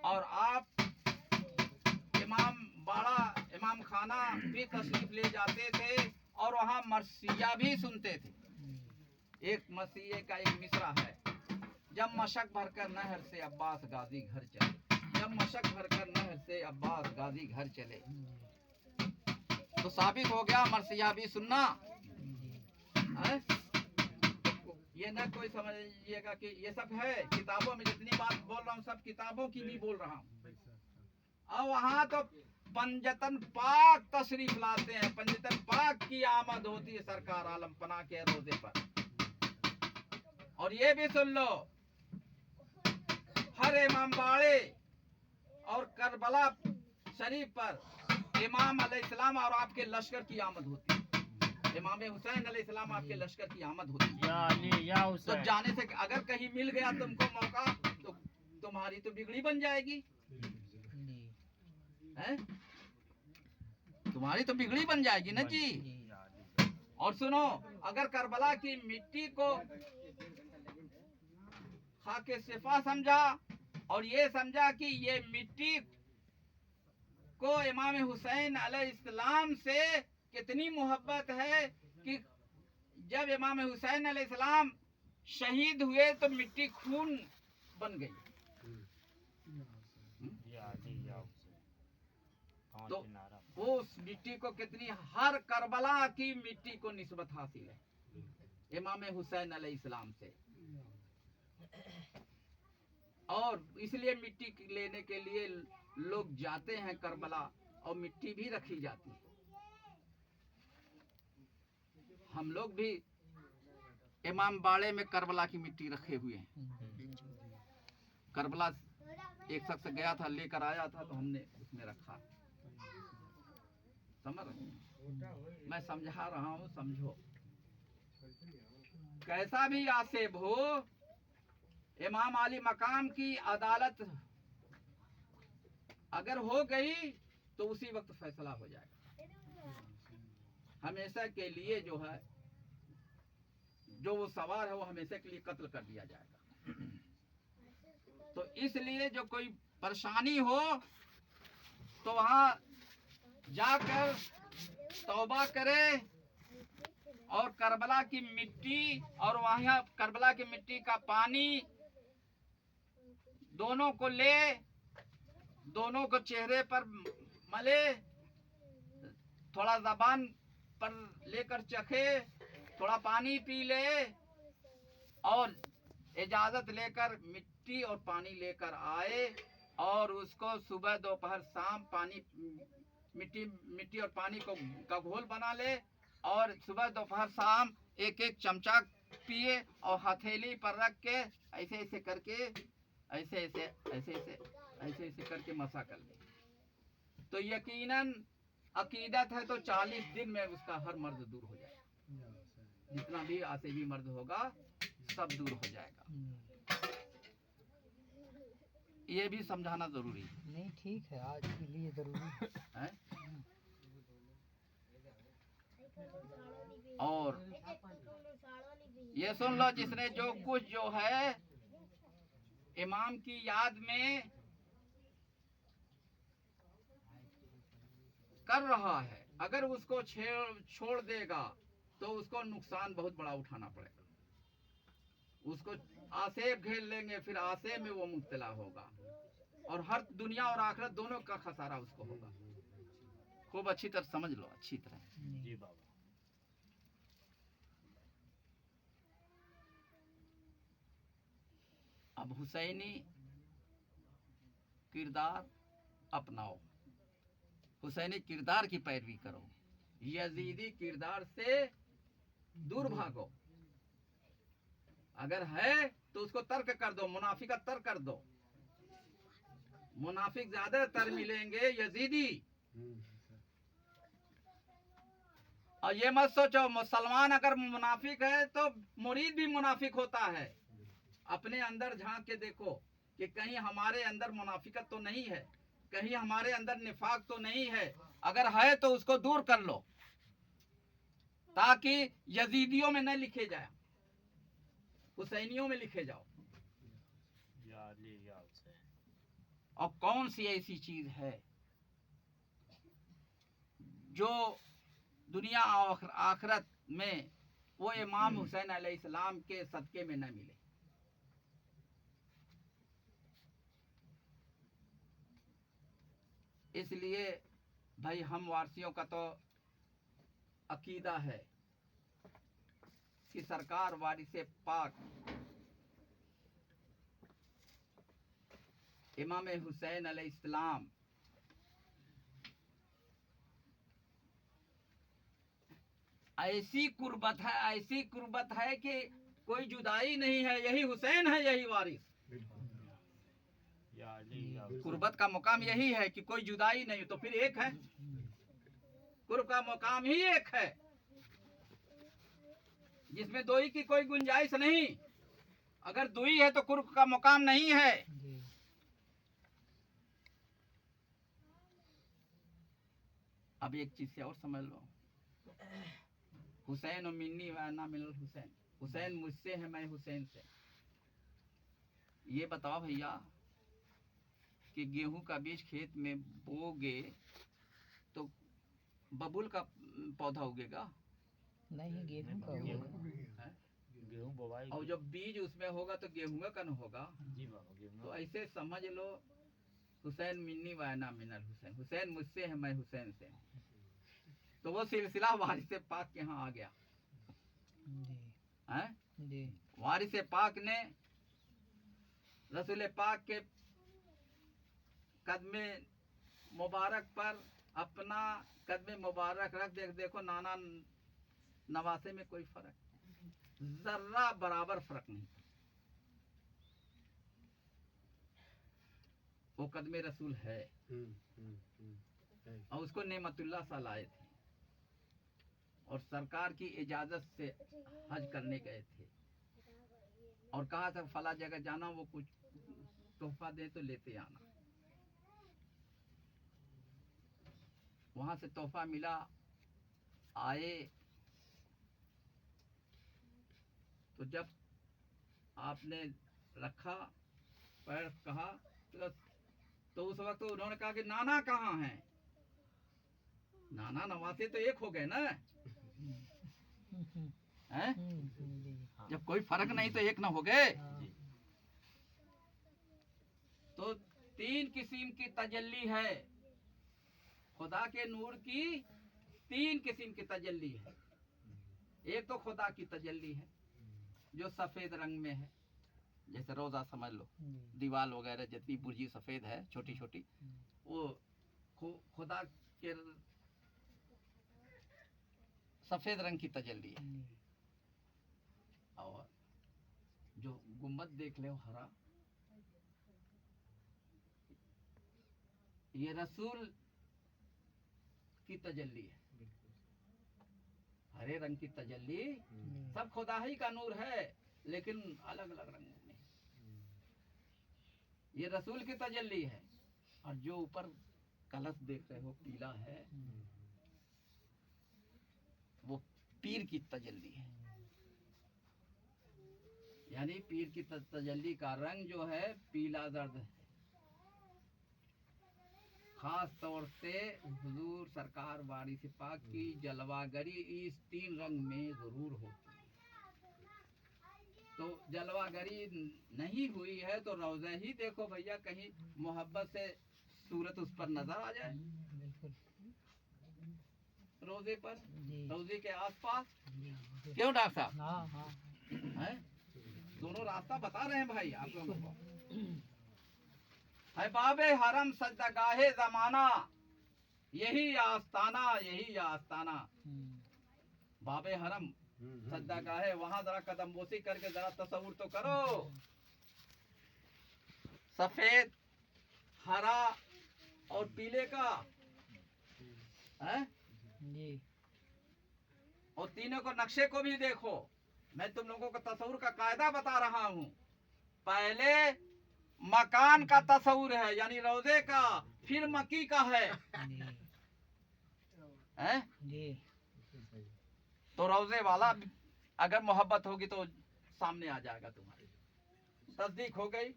और आप इमाम खाना भी तशरीफ ले जाते थे और वहाँ मरसिया भी सुनते थे। एक मसीहे का एक मिसरा है, जब मशक भरकर नहर से अब्बास गाजी घर चले, जब मशक भरकर नहर से अब्बास गाजी घर चले। तो साबित हो गया मरसिया भी सुनना है? ये न कोई समझिएगा कि ये सब है किताबों में, जितनी बात बोल रहा हूँ सब किताबों की भी बोल रहा हूँ। और वहाँ तो पंजतन पाक तशरीफ लाते हैं, पंजतन पाक की आमद होती है सरकार आलम पना के रोजे पर। और ये भी सुन लो, हर इमाम बाड़े और करबला शरीफ पर इमाम अलैहिस्सलाम और आपके लश्कर की आमद होती है। इमाम हुसैन अलैहिस्सलाम आपके लश्कर की आमद होती है। या अली या तो हुसैन। जाने से अगर कहीं मिल गया तुमको मौका तो तुम्हारी तो बिगड़ी बन जाएगी, हैं? तुम्हारी तो बिगड़ी बन जाएगी ना जी। और सुनो, अगर करबला की मिट्टी को खाके सिफा समझा और ये समझा कि ये मिट्टी को इमाम हुसैन अलैहिस्सलाम से कितनी मोहब्बत है कि जब इमाम हुसैन अलैहिस्सलाम शहीद हुए तो मिट्टी खून बन गई। या अली या हुसैन। तो पांच नारा। वो उस मिट्टी को कितनी, हर करबला की मिट्टी को निस्बत हासिल है इमाम हुसैन अलैहिस्सलाम से। और इसलिए मिट्टी लेने के लिए लोग जाते हैं करबला और मिट्टी भी रखी जाती है। हम लोग भी इमाम बाड़े में करबला की मिट्टी रखे हुए हैं। करबला एक शख्स गया था, लेकर आया था तो हमने उसमें रखा। समझ रहे? मैं समझा रहा हूँ, समझो। कैसा भी आसेब हो, इमाम आली मकाम की अदालत अगर हो गई तो उसी वक्त फैसला हो जाएगा। हमेशा के लिए जो है, जो वो सवार है वो हमेशा के लिए कत्ल कर दिया जाएगा। तो इसलिए जो कोई परेशानी हो तो वहां जाकर तौबा करे और करबला की मिट्टी और वहां करबला की मिट्टी का पानी दोनों को ले, दोनों को चेहरे पर मले, थोड़ा ज़बान पर लेकर चखे, थोड़ा पानी पी ले और इजाज़त लेकर मिट्टी और पानी लेकर आए और उसको सुबह दोपहर शाम पानी मिट्टी और पानी का घोल बना ले और सुबह दोपहर शाम एक एक चमचा पिए और हथेली पर रख के ऐसे ऐसे करके ऐसे ऐसे करके मसा कर ले। तो यकीनन अकीदत है तो 40 दिन में उसका हर मर्ज दूर हो जाएगा। जितना भी आसेबी मर्ज होगा सब दूर हो जाएगा। ये भी समझाना जरूरी है। नहीं ठीक है, आज के लिए जरूरी हैं? और ये सुन लो, जिसने जो कुछ जो है इमाम की याद में कर रहा है, अगर उसको छोड़ देगा तो उसको नुकसान बहुत बड़ा उठाना पड़ेगा। उसको आसेब घेर लेंगे, फिर आसेब में वो मुब्तला होगा और हर दुनिया और आखिरत दोनों का खसारा उसको होगा। खूब अच्छी तरह समझ लो, अच्छी तरह। जी बाबा। अब हुसैनी किरदार अपनाओ, हुसैनी किरदार की पैरवी करो, यजीदी किरदार से दूर भागो। अगर है तो उसको तर्क कर दो, मुनाफिकत तर्क कर दो। मुनाफिक ज्यादातर मिलेंगे यजीदी। और ये मत सोचो मुसलमान अगर मुनाफिक है तो मुरीद भी मुनाफिक होता है। अपने अंदर झांक के देखो कि कहीं हमारे अंदर मुनाफिकत तो नहीं है, कहीं हमारे अंदर निफाक तो नहीं है। अगर है तो उसको दूर कर लो ताकि यजीदियों में न लिखे जाए, हुसैनियों में लिखे जाओ। या अली या हुसैन। और कौन सी ऐसी चीज है जो दुनिया और आखिरत में वो इमाम हुसैन अलैहिस्सलाम के सदके में न मिले। इसलिए भाई हम वारसियों का तो अकीदा है कि सरकार वारिसे पाक इमाम हुसैन अलैहिस्सलाम ऐसी कुर्बत है कि कोई जुदाई नहीं है। यही हुसैन है, यही वारिस। या अली या हुसैन। कुर्बत का मुकाम यही है कि कोई जुदाई नहीं, तो फिर एक है। कुर्ब का मुकाम ही एक है जिसमें दोई की कोई गुंजाइश नहीं। अगर दुई है तो कुर्ब का मुकाम नहीं है। जी। अब एक चीज से और समझ लो, हुसैन मिन्नी व अन्ना मिनल हुसैन, हुसैन मुझसे है मैं हुसैन से। ये बताओ भैया कि गेहूं का बीज खेत में बोगे तो बबुल का पौधा उगेगा? नहीं, गेहूं का होगा। हैं? गेहूं बोवाई। और जब बीज उसमें होगा तो गेहूं का न होगा। जी बाबा गेहूं। तो ऐसे समझ लो, हुसैन मिन्नी व अन्ना मिनल हुसैन, हुसैन मुझसे है मैं हुसैन से। तो वो सिलसिला वारिस पाक के यहाँ आ गया जी। है। जी। वारिस पाक ने रसूल पाक के कदमे मुबारक पर अपना कदमे मुबारक रख देखो नाना नवासे में कोई फर्क, जर्रा बराबर फर्क नहीं। वो कदमे रसूल है और उसको नेमतुल्लाह सा लाए थे और सरकार की इजाजत से हज करने गए थे और कहा था फला जगह जाना, वो कुछ तोहफा दे तो लेते आना। वहां से तोहफा मिला, आए तो जब आपने रखा पैर कहा तो उस वक्त उन्होंने कहा कि नाना कहाँ हैं? नाना नवासे तो एक हो गए ना, हैं? जी। जब कोई फर्क नहीं तो एक ना हो गए। हाँ। तो 3 किस्म की तजल्ली है, खुदा के नूर की 3 किस्म की तजल्ली है। एक तो खुदा की तजल्ली है जो सफेद रंग में है, जैसे रोजा समझ लो, जी। दीवार वगैरह जितनी बुर्जी सफेद है छोटी छोटी, वो खुदा के सफेद रंग की तजल्ली है। जी। और जो गुम्बद देख ले हरा, ये रसूल की तजल्ली है, हरे रंग की तजल्ली, सब खुदा ही का नूर है, लेकिन अलग अलग रंगों में। ये रसूल की तजल्ली है। और जो ऊपर कलश देख रहे हो पीला है, वो पीर की तजल्ली है। यानी पीर की तजल्ली का रंग जो है पीला दर्द है। खास तौर से हुजूर सरकार वारिस पाक की जलवागरी इस 3 रंग में जरूर होती है। तो जलवागरी नहीं हुई है तो रोज़ा ही देखो भैया, कहीं मोहब्बत से सूरत उस पर नजर आ जाए, बिल्कुल रोजे पर, जी रोजे के आसपास। जी क्यों डॉक्टर साहब? हाँ हाँ हैं? दोनों रास्ता बता रहे हैं भाई आप लोगों को। है बाबे हरम सजदागाहे जमाना, यही आस्ताना, यही आस्ताना। बाबे हरम सजदागाहे, वहां जरा कदम बोसी करके जरा तसव्वुर तो करो। सफेद, हरा और पीले का है जी और तीनों को नक्शे को भी देखो। मैं तुम लोगों को तस्वुर का कायदा बता रहा हूँ। पहले मकान का तस्वुर है यानी रोजे का, फिर मक्की का है, हैं? जी तो रोजे वाला अगर मोहब्बत होगी तो सामने आ जाएगा तुम्हारे। तस्दीक हो गई,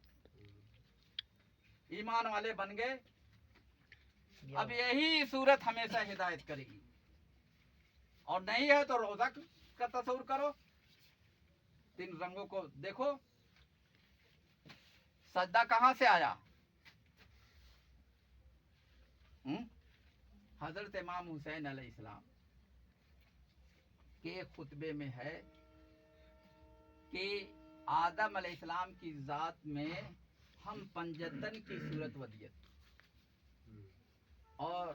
ईमान वाले बन गए। अब यही सूरत हमेशा हिदायत करेगी। और नहीं है तो रोजा का तस्वुर करो, 3 रंगों को देखो। सजदा कहां से आया? हजरत इमाम हुसैन अलैहिस्सलाम के खुतबे में है कि आदम अलैहिस्सलाम की जात में हम पंजतन की सूरत वदियत, और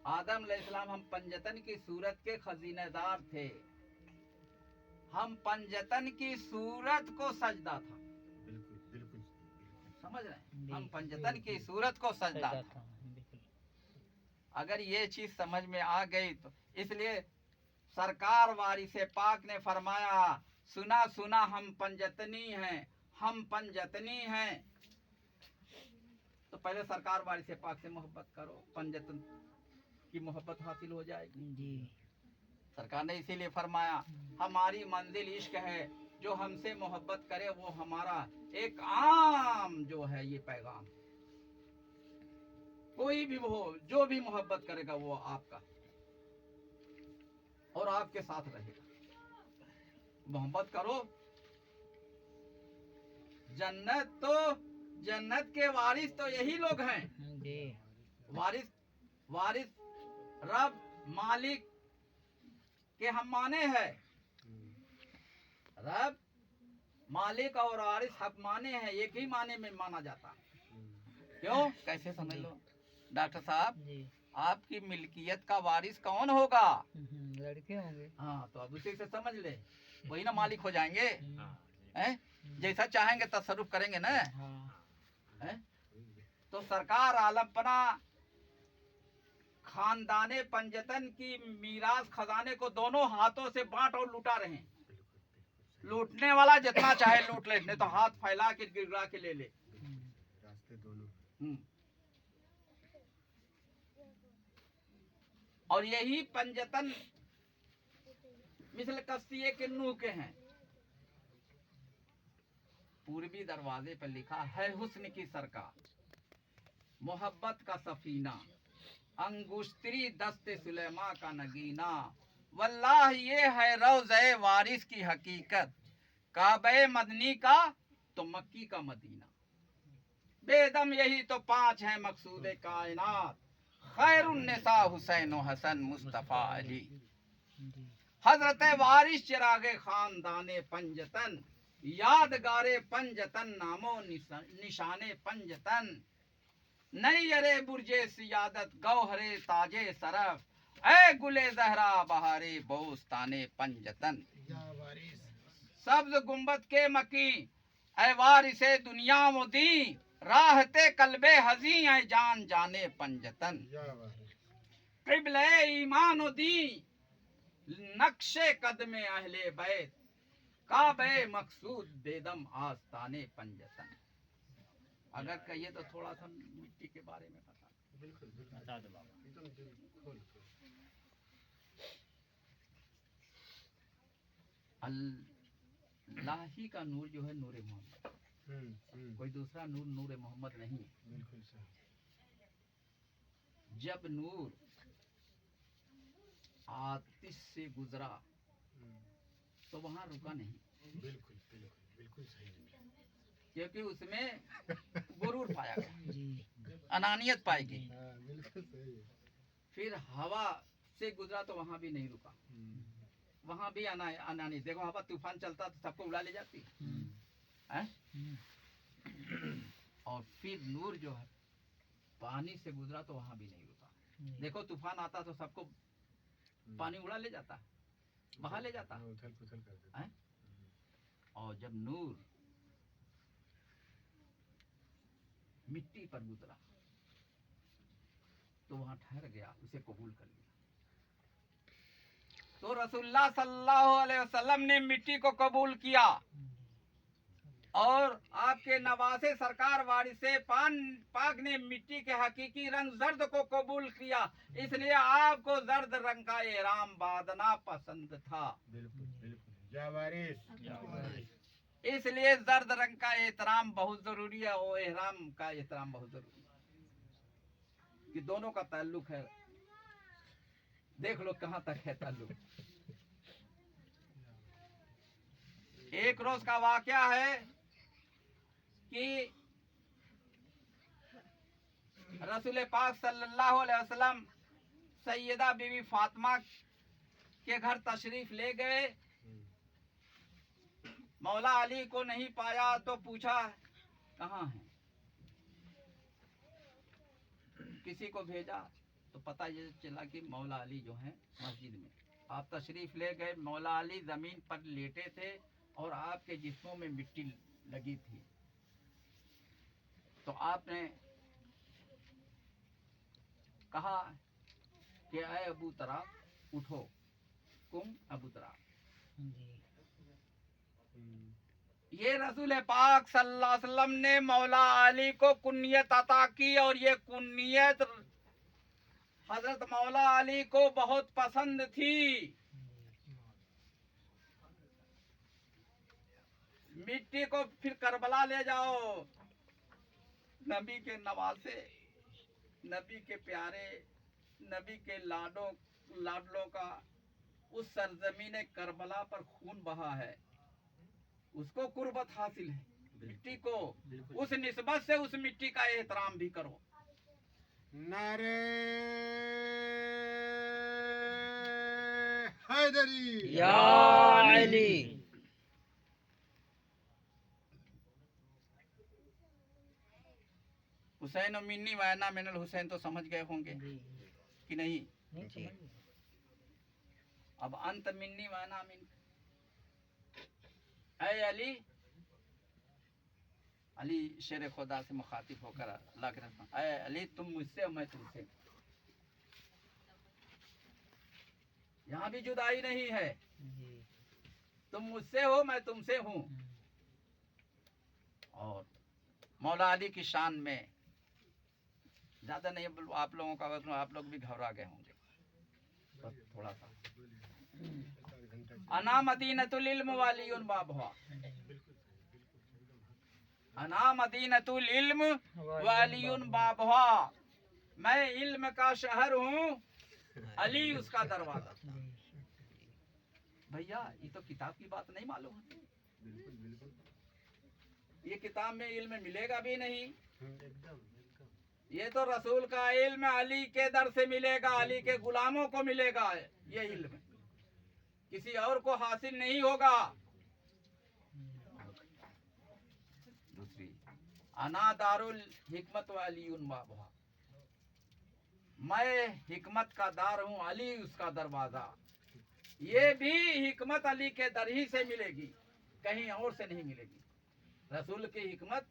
आदम अलैहिस्सलाम हम पंजतन की सूरत के खजीनेदार थे। हम पंजतन की सूरत को सजदा था, समझ रहे हैं? हम पंजतन की सूरत को सजदा था। अगर ये चीज समझ में आ गई तो इसलिए सरकार वारिस पाक ने फरमाया, सुना सुना हम पंजतनी हैं, हम पंजतनी हैं। तो पहले सरकार वारिस पाक से मोहब्बत करो, पंजतन की मोहब्बत हासिल हो जाएगी। जी सरकार ने इसीलिए फरमाया, हमारी मंजिल इश्क है, जो हमसे मोहब्बत करे वो हमारा एक आम जो है ये पैगाम। कोई भी हो, जो भी मोहब्बत करेगा वो आपका और आपके साथ रहेगा। मोहब्बत करो। जन्नत के वारिस तो यही लोग हैं। जी वारिस रब मालिक के हम माने हैं। रब मालिक और वारिस हक माने हैं, एक ही माने में माना जाता है। क्यों? कैसे समझ लो डॉक्टर साहब? जी आपकी मिल्कियत का वारिस कौन होगा? लड़के होंगे। हाँ, तो अब उसी से समझ ले, वही ना मालिक हो जाएंगे। हाँ, हैं? जैसा चाहेंगे तसर्रुफ करेंगे ना। हाँ हैं? तो सरकार आलमपना खानदाने पंजतन की मीरास खजाने को दोनों हाथों से बांट और लुटा रहे हैं। लूटने वाला जितना चाहे लूट ले, नहीं तो हाथ फैला के गिरा के ले ले। रास्ते दोनों। और यही पंजतन मिसल कस्तिये के नूह के हैं। पूर्वी दरवाजे पर लिखा है, हुस्न की सरकार, मोहब्बत का सफीना, अंगुश्तरी दस्ते सुलेमा का नगीना। वल्लाह ये है रोज़े वारिस की हकीकत, काबे मदनी का तो मक्की का मदीना। बेदम यही तो 5 है मकसूद कायनात, खैरुन्निसा हुसैन व हसन मुस्तफा अली। हजरत वारिस चिरागे खानदाने पंजतन, यादगारे पंजतन नामो निशाने पंजतन। नई अरे बुर्जे सियादत गौहरे ताजे सरफ, ऐ गुले जहरा बहारे बोस्ताने पंजतन। सब्ज गुंबद के मकी ऐ वारिसे दुनिया मुदी, राहते कल्बे हजी ऐ जान जाने पंजतन। क़िबले ईमान दी नक्शे कदमे अहले बैत काबे मकसूद बेदम आस्ताने पंजतन। अगर कहिए तो थोड़ा सा मिट्टी के बारे में बता। बिल्कुल बिल्कुल बता दो बाबा। एकदम दिल खोल खोल। अल्लाह ही का नूर जो है नूर मोहम्मद, कोई दूसरा नूर नूर मोहम्मद नहीं है। बिल्कुल सही। जब नूर आतिश से गुजरा तो वहां रुका नहीं, बिल्कुल बिल्कुल बिल्कुल सही। क्योंकि उसमें गुरूर पाया गया, अनानियत पाई गई। हाँ बिल्कुल सही है। फिर हवा से गुजरा तो वहां भी नहीं रुका, वहां भी अनानियत। देखो हवा तूफान चलता तो सबको उड़ा ले जाती है। और फिर नूर जो है पानी से गुजरा तो वहां भी नहीं रुका। देखो तूफान आता तो सबको पानी उड़ा ले जाता, बहा ले जाता। उथल पुथल कर देता। हैं? और जब नूर मिट्टी पर गुजरा तो वहां ठहर गया, उसे कबूल कर लिया। तो रसूलुल्लाह सल्लल्लाहु अलैहि वसल्लम ने मिट्टी को कबूल किया और आपके नवासे सरकार वारिस पाक ने मिट्टी के हकीकी रंग जर्द को कबूल किया। इसलिए आपको जर्द रंग का एहराम बांधना पसंद था। बिल्कुल बिल्कुल। या वारिस। इसलिए जर्द रंग का एहतराम बहुत जरूरी है और एहराम का एहतराम बहुत जरूरी है कि दोनों का ताल्लुक है। देख लो कहां तक है ताल्लुक। एक रोज का वाकया है कि रसूल पाक सल्लल्लाहु अलैहि वसल्लम सैयदा बीवी फातिमा के घर तशरीफ ले गए। मौला अली को नहीं पाया तो पूछा कहाँ है, किसी को भेजा तो पता ये चला कि मौला अली जो है मस्जिद में। आप तशरीफ ले गए, मौला अली जमीन पर लेटे थे और आपके जिस्मों में मिट्टी लगी थी। तो आपने कहा कि अय अबू तरा उठो, कुम अबू तरा। ये रसूल पाक सल्लल्लाहु अलैहि वसल्लम ने मौला अली को कुन्नियत अता की और ये कुन्नियत हजरत मौला अली को बहुत पसंद थी। मिट्टी को फिर करबला ले जाओ, नबी के नवासे, नबी के प्यारे, नबी के लाडलों का उस सरजमीन करबला पर खून बहा है, उसको कुर्बत हासिल है। मिट्टी को उस निस्बत से उस मिट्टी का एहतराम भी करो। नारे हैदरी। या अली। हुसैन और मिन्नी वायना मिनल हुसैन तो समझ गए होंगे कि नहीं? जी। अब अंत मिन्नी वायना मिन। ऐ अली, अली शेर खुदा से मुखातिब होकर अल्लाह के रसूल, ऐ अली तुम मुझसे और मैं तुमसे। यहाँ भी जुदाई नहीं है, तुम मुझसे हो मैं तुमसे हूँ। और मौला अली की शान में ज्यादा नहीं, आप लोगों का वक्त, आप लोग भी घबरा गए होंगे बस थोड़ा सा। अना मदीनतुल इल्म वालियुन बाबहा, अना मदीनतुल इल्म वालियुन बाबहा, मैं इल्म का शहर हूँ, अली उसका दरवाजा। भैया ये तो किताब की बात नहीं मालूम है, ये किताब में इल्म मिलेगा भी नहीं। ये तो रसूल का इल्म अली के दर से मिलेगा, अली के गुलामों को मिलेगा। ये इल्म किसी और को हासिल नहीं होगा। दूसरी, अना दारुल हिकमत व अलीउन बाबहा, मैं हिकमत का दार हूँ, अली उसका दरवाजा। ये भी हिकमत अली के दर ही से मिलेगी, कहीं और से नहीं मिलेगी। रसूल की हिकमत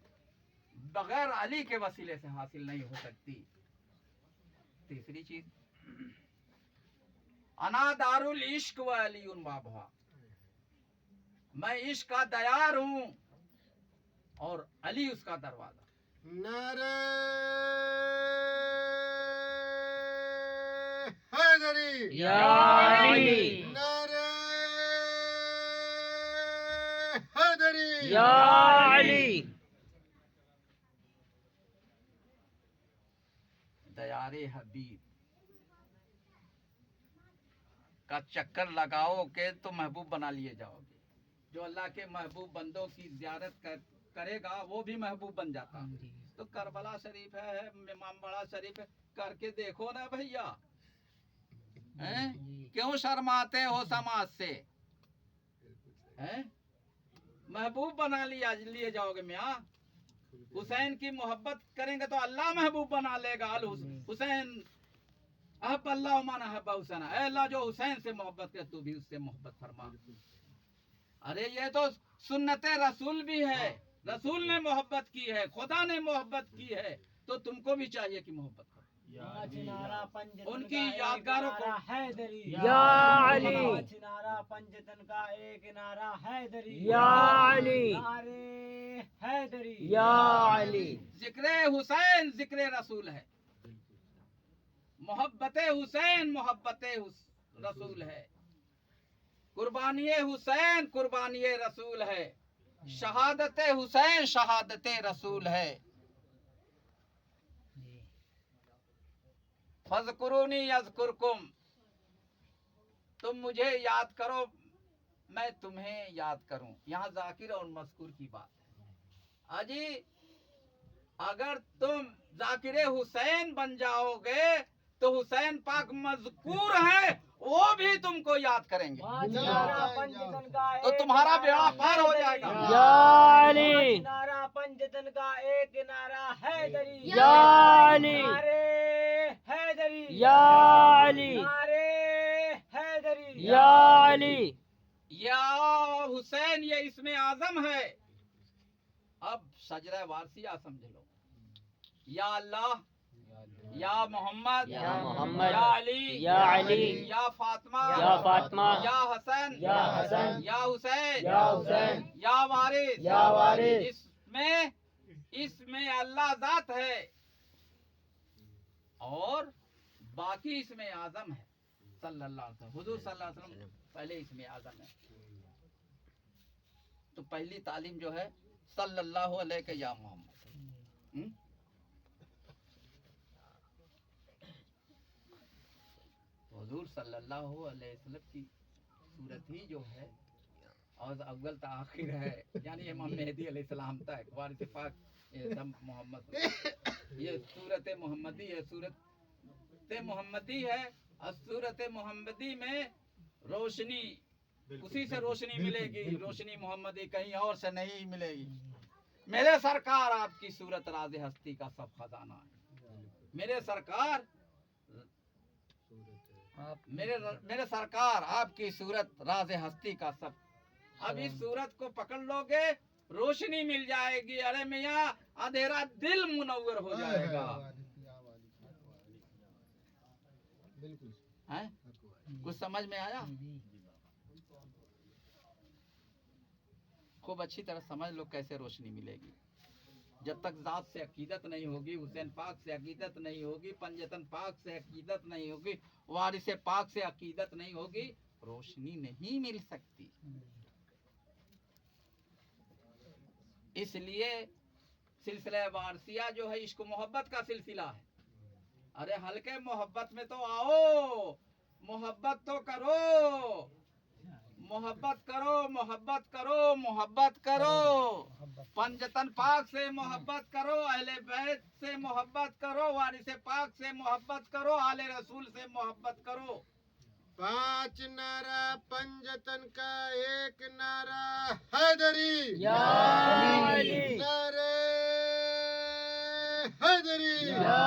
बगैर अली के वसीले से हासिल नहीं हो सकती। तीसरी चीज, अना दारुल इश्क व अलीउन बाबा, मैं इश्क का दयार हूँ और अली उसका दरवाजा। नारे हैदरी, या अली, नारे हैदरी, या अली। दयारे हबीब का चक्कर लगाओगे तो महबूब बना लिए जाओगे। जो अल्लाह के महबूब बंदों की जियारत करेगा वो भी महबूब बन जाता। तो करबला शरीफ है, इमाम बड़ा शरीफ है, करके देखो ना भैया। हैं? क्यों शर्माते हो समाज से? हैं? महबूब बना लिए जाओगे मियाँ। हुसैन की मोहब्बत करेंगे तो अल्लाह महबूब बना लेगा। अल हुसैन अहब अल्लाह मान अहब हुसैन, अल्लाह जो हुसैन से मोहब्बत करे तू भी उससे मोहब्बत फरमा। अरे ये तो सुन्नत रसूल भी है, रसूल ने मोहब्बत की है, खुदा ने मोहब्बत की है, तो तुमको भी चाहिए कि मोहब्बत करो। उनकी यादगारों को या अली, पंजतन का एक नारा हैदरी, या अली, हैदरी, या अली। जिक्र हुसैन जिक्र रसूल है, मोहब्बत हुसैन मोहब्बत रसूल है, कुर्बानी हुसैन कुर्बानी रसूल है, शहादत हुसैन शहादत रसूल है। फज़कुरूनी यज़कुरकुम, तुम मुझे याद करो मैं तुम्हें याद करूं। यहाँ जाकिर और मज़कुर की बात है। अजी अगर तुम जाकिर हुसैन बन जाओगे तो हुसैन पाक मज़कूर है, वो भी तुमको याद करेंगे, तो तुम्हारा बेड़ा पार हो जाएगा। या अली, नारा पंजतन का एक नारा हैदरी, या अली, हैदरी, या अली, हैदरी, या अली। या हुसैन ये इसमें आजम है। अब सजरा वारसिया समझ लो। या अल्लाह, या मोहम्मद, या मोहम्मद, या अली, या अली, या फातिमा, या फातिमा, या हसन, या हसन, या हुसैन, या हुसैन, या वारिस, या वारिस। इसमें अल्लाह जात है और बाकी इसमें आजम है सल्लल्लाहु अलैहि वसल्लम। हुजूर सल्लल्लाहु अलैहि वसल्लम पहले इसमें आजम है। तो पहली तालीम जो है सल्लल्लाहु अलैहि या मोहम्मद। हुजूर सल्लल्लाहु अलैहि वसल्लम की सूरत ही जो है और अव्वल ता आखिर है, यानी इमाम मेहदी अलैहिस्सलाम तक वारिस पाक सब मोहम्मद, ये सूरत मोहम्मदी है, सूरत मोहम्मदी है। और सूरत मोहम्मदी में रोशनी, उसी से रोशनी मिलेगी, रोशनी मोहम्मदी कहीं और से नहीं मिलेगी। मेरे सरकार आपकी सूरत राज हस्ती का सब खजाना है। मेरे सरकार मेरे सरकार आपकी सूरत राज हस्ती का सब। अब इस सूरत को पकड़ लोगे रोशनी मिल जाएगी। अरे मियाँ अंधेरा दिल मुनव्वर हो जाएगा। हैं? कुछ समझ में आया? खूब अच्छी तरह समझ लो कैसे रोशनी मिलेगी। जब तक जात से अकीदत नहीं होगी, हुसैन पाक से अकीदत नहीं होगी, पंजतन पाक से अकीदत नहीं होगी, वारिस पाक से अकीदत नहीं होगी, रोशनी नहीं मिल सकती। इसलिए सिलसिला वारसिया जो है इश्क मोहब्बत का सिलसिला है। अरे हल्के मोहब्बत में तो आओ, मोहब्बत तो करो, मोहब्बत करो, मोहब्बत करो, मोहब्बत करो। पंजतन पाक से मोहब्बत करो, अहले बैत से मोहब्बत करो, वारिस पाक से मोहब्बत करो, आले रसूल से मोहब्बत करो। 5 नारा पंजतन का एक नारा हैदरी, या अली, नारे हैदरी, या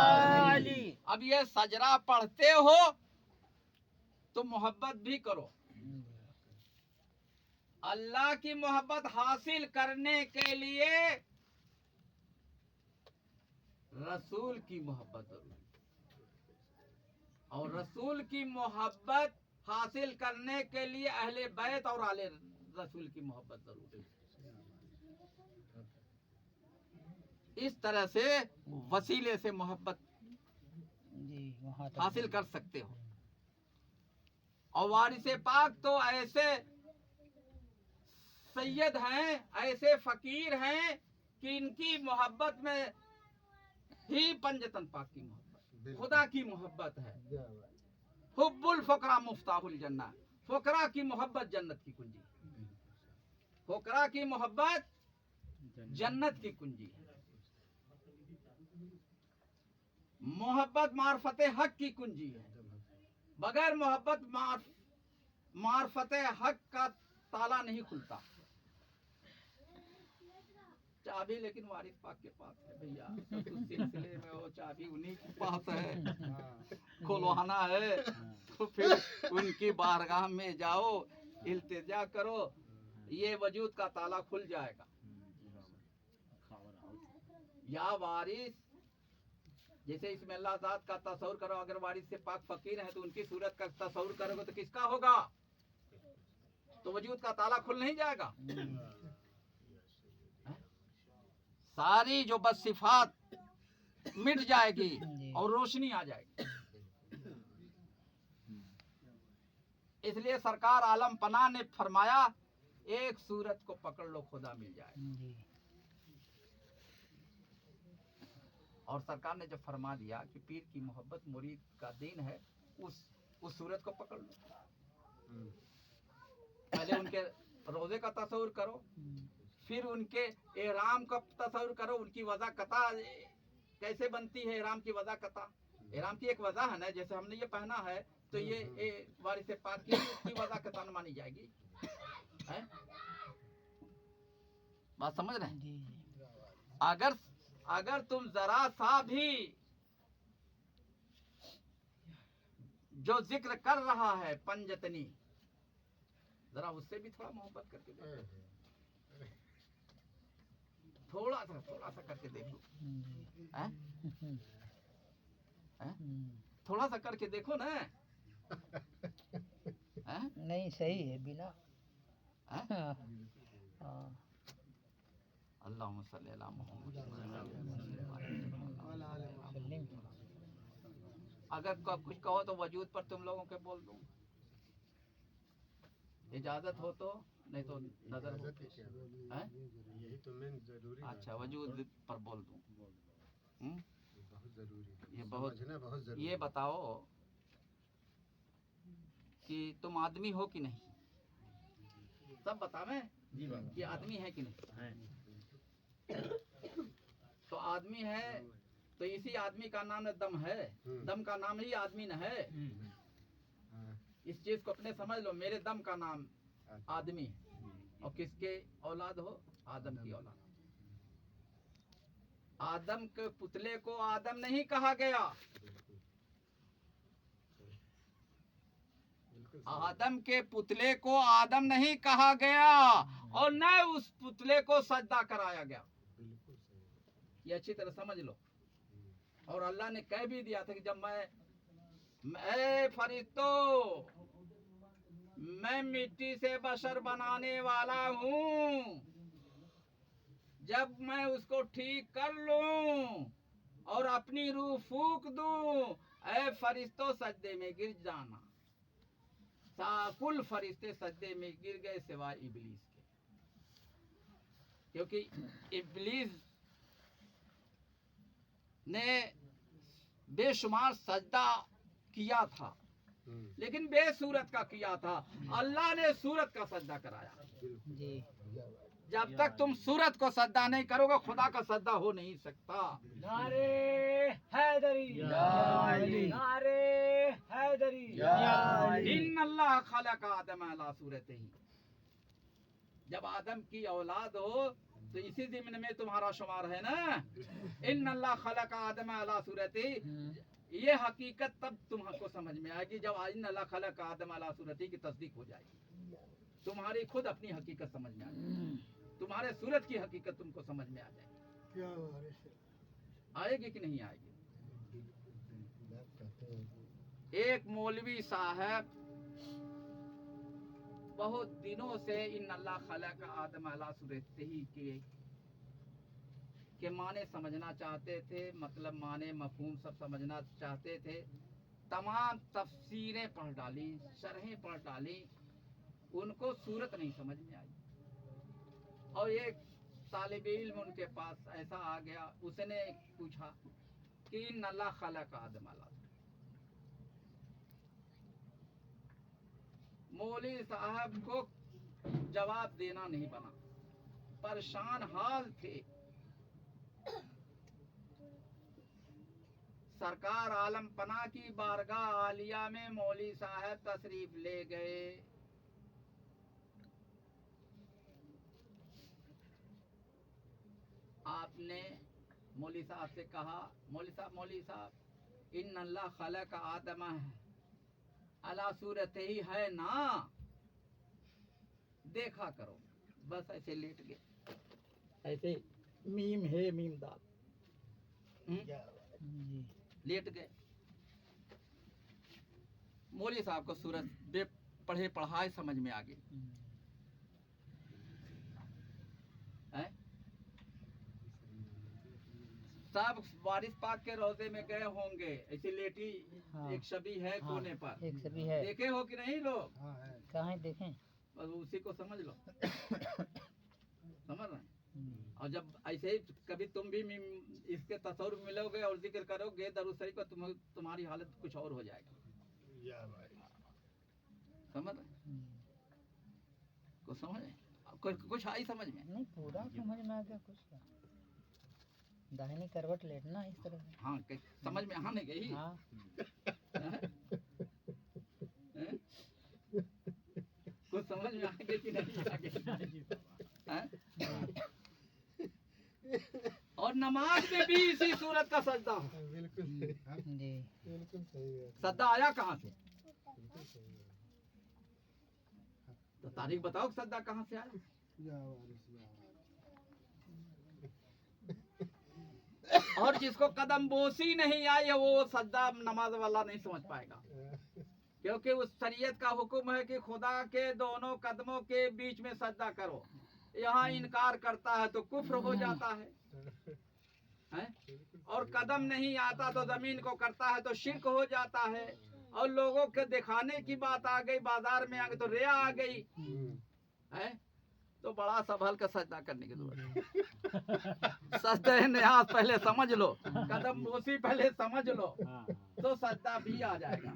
अली। अब ये सजरा पढ़ते हो तो मोहब्बत भी करो। अल्लाह की मोहब्बत हासिल करने के लिए रसूल की मोहब्बत जरूरी, और रसूल की मोहब्बत हासिल करने के लिए अहले बैत और आले रसूल की मोहब्बत जरूरी है। इस तरह से वसीले से मोहब्बत जी वहाँ तक हासिल कर सकते हो। और वारिसे पाक तो ऐसे सैयद हैं, ऐसे फकीर हैं कि इनकी मोहब्बत में ही पंजतन पाक की मोहब्बत, खुदा की मोहब्बत है। हुब्बुल फकरा मुफ्ताहुल जन्नत, फकरा की मोहब्बत जन्नत की कुंजी है। फकरा की मोहब्बत जन्नत की कुंजी है। मोहब्बत मार्फत हक की कुंजी है। बगैर मोहब्बत मार्फत हक का ताला नहीं खुलता। चाबी लेकिन वारिस पाक के पास है भैया, उस सिलसिले में वो चाबी उन्हीं के पास है। खुलवाना है तो फिर उनकी बारगाह में जाओ, इल्तिजा करो, ये वजूद का ताला खुल जाएगा। या वारिस, जैसे इसमें अल्लाह ज़ात का तस्वुर करो, अगर वारिस से पाक फकीर है तो उनकी सूरत का तस्वुर करोगे तो किसका होगा? तो वजूद का ताला खुल नहीं जाएगा। सारी जो बदसिफात मिट जाएगी और रोशनी आ जाएगी। इसलिए सरकार आलम पना ने फरमाया, एक सूरत को पकड़ लो खुदा मिल जाएगा। और सरकार ने जब फरमा दिया कि पीर की मोहब्बत मुरीद का दीन है, उस सूरत को पकड़ लो। पहले उनके रोजे का तस्वुर करो, फिर उनके एहराम का तस्वुर करो, उनकी वज़ा कता कैसे बनती है। एहराम की वज़ा कता, एहराम की एक वज़ा है ना, जैसे हमने ये पहना है तो ये वारिस पाक की उसकी वज़ा कता न मानी जाएगी। है बात समझ रहे हैं? अगर तुम जरा सा भी जो जिक्र कर रहा है पंजतनी, जरा उससे भी थोड़ा मोहब्बत करके देखो, थोड़ा सा करके देखो। हैं? थोड़ा सा करके देखो ना। नहीं सही है बिना। अल्लाहुम्मा सल्ली अला मुहम्मद। अगर कुछ कहो तो वजूद पर तुम लोगों के बोल दूं, इजाजत हो तो, नहीं तो नजर हो। यही तो मेन जरूरी है। अच्छा, वजूद पर बोल दूं। बहुत जरूरी है, ये बहुत समझना बहुत जरूरी ये है। बताओ कि तुम आदमी हो कि नहीं? सब बतावे कि आदमी है कि नहीं। तो आदमी है तो इसी आदमी का नाम दम है। दम का नाम ही आदमी न है। इस चीज को अपने समझ लो, मेरे दम का नाम आदमी है। और किसके औलाद हो? आदम की औलाद। आदम के पुतले को आदम नहीं कहा गया। आदम के पुतले को आदम नहीं कहा गया और न उस पुतले को सजदा कराया गया। ये अच्छी तरह समझ लो। और अल्लाह ने कह भी दिया था कि जब मैं फरिश्तों, मैं मिट्टी से बशर बनाने वाला हूँ, जब मैं उसको ठीक कर लूं और अपनी रूह फूक दूं, ऐ फरिश्तों सजदे में गिर जाना। कुल फरिश्ते सजदे में गिर गए सिवाय इब्लीस के, क्योंकि इब्लीस ने बेशुमार सजदा किया था, लेकिन बेसूरत का किया था। अल्लाह ने सूरत का सजदा कराया। जब तक तुम सूरत को सजदा नहीं करोगे, खुदा का सजदा हो नहीं सकता। नारे हैदरी, नारे हैदरी। इन्नल्लाह खलक़ आदम अला सूरतिही। जब आदम की औलाद हो तो इसी ज़िम्न में तुम्हारा शुमार है ना। इन्नल्लाह खलक़ आदम अला सूरतिही। ये हकीकत तब तुमको समझ में आएगी जब इन्नल्लाह खलक़ आदम अला सूरतिही की तस्दीक हो जाएगी। तुम्हारी खुद अपनी हकीकत समझ में आ जाएगी, तुम्हारे सूरत की हकीकत तुमको समझ में आ जाएगी। आएगी कि नहीं आएगी? एक मौलवी साहब बहुत दिनों से इन अल्लाह खलक आदम अला सूरत ही के माने समझना चाहते थे, मतलब माने मफहूम सब समझना चाहते थे। तमाम तफसीरें पढ़ डाली, शरहें पढ़ डाली, उनको सूरत नहीं समझ में आई। और एक तालिब इल्म उनके पास ऐसा आ गया, उसने पूछा कि इन अल्लाह खलक आदम अला, मौली साहब को जवाब देना नहीं बना, परेशान हाल थे। सरकार आलम पना की बारगाह आलिया में मौली साहब तशरीफ ले गए। आपने मौली साहब से कहा, मौली साहब इन अल्लाह खलक आदम अला सूरत ही है ना, देखा करो। बस ऐसे लेट गए, ऐसे मीम है मीम दाल, लेट गए। मौली साहब को सूरत बे पढ़े पढ़ाए समझ में आ गई। सब वारिस पाक के रोजे में गए होंगे, ऐसी लेटी हाँ। एक छवि है कोने पर, एक सभी है, देखे हो कि नहीं लोग? कहाँ देखें? बस उसी को समझ लो। समझ रहे हैं? और जब ऐसे ही कभी तुम भी इसके तस्वुर में मिलोगे और जिक्र करोगे दरूद शरीफ का, तुम्हारी हालत कुछ और हो जाएगी। समझ रहे? कुछ समझ, कुछ आई समझ में? नहीं, पूरा समझ में आ गया कुछ का। दाहिनी करवट लेटना इस तरह से। हाँ, समझ में आने गई। हाँ। कुछ समझ में आगे कि नहीं आगे? और नमाज में भी इसी सूरत का सजदा है। जी, सजदा आया कहाँ से? तो तारीख बताओ, सजदा कहाँ से आया? और जिसको कदम बोसी नहीं आई, वो सजदा नमाज वाला नहीं समझ पाएगा, क्योंकि उस शरीयत का हुक्म है कि खुदा के दोनों कदमों के बीच में सजदा करो। यहाँ इनकार करता है तो कुफ्र हो जाता है, और कदम नहीं आता तो जमीन को करता है तो शिर्क हो जाता है। और लोगों के दिखाने की बात आ गई, बाजार में आ गई तो रिया आ गई है। तो बड़ा संभल कर सजदा करने की जरूरत है। सजदे न्याज पहले समझ लो, कदम बोसी पहले समझ लो, तो सजदा भी आ जाएगा।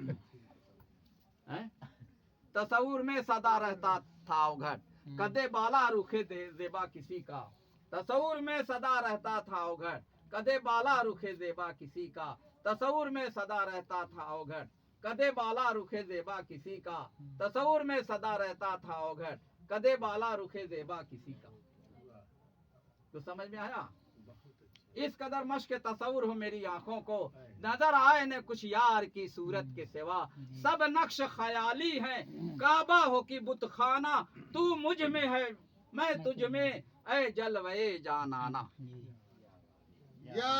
तस्वुर में सदा रहता था अवघट, कदे बाला रुखे जेबा किसी का। तस्वुर में सदा रहता था अवघट, कदे बाला रुखे जेबा किसी का। तस्वुर में सदा रहता था अवघट, कदे बाला रुखे जेबा किसी का। तस्वुर में सदा रहता था अवघट, कदे बाला रुखे जेबा किसी का। तो समझ में आया? इस कदर मश्क तस्वुर हो मेरी आंखों को, नजर आए न कुछ यार की सूरत के सिवा। सब नक्श ख्याली है, काबा हो कि बुत खाना। तू मुझ में है मैं तुझ में, ऐ जलवे जानाना। या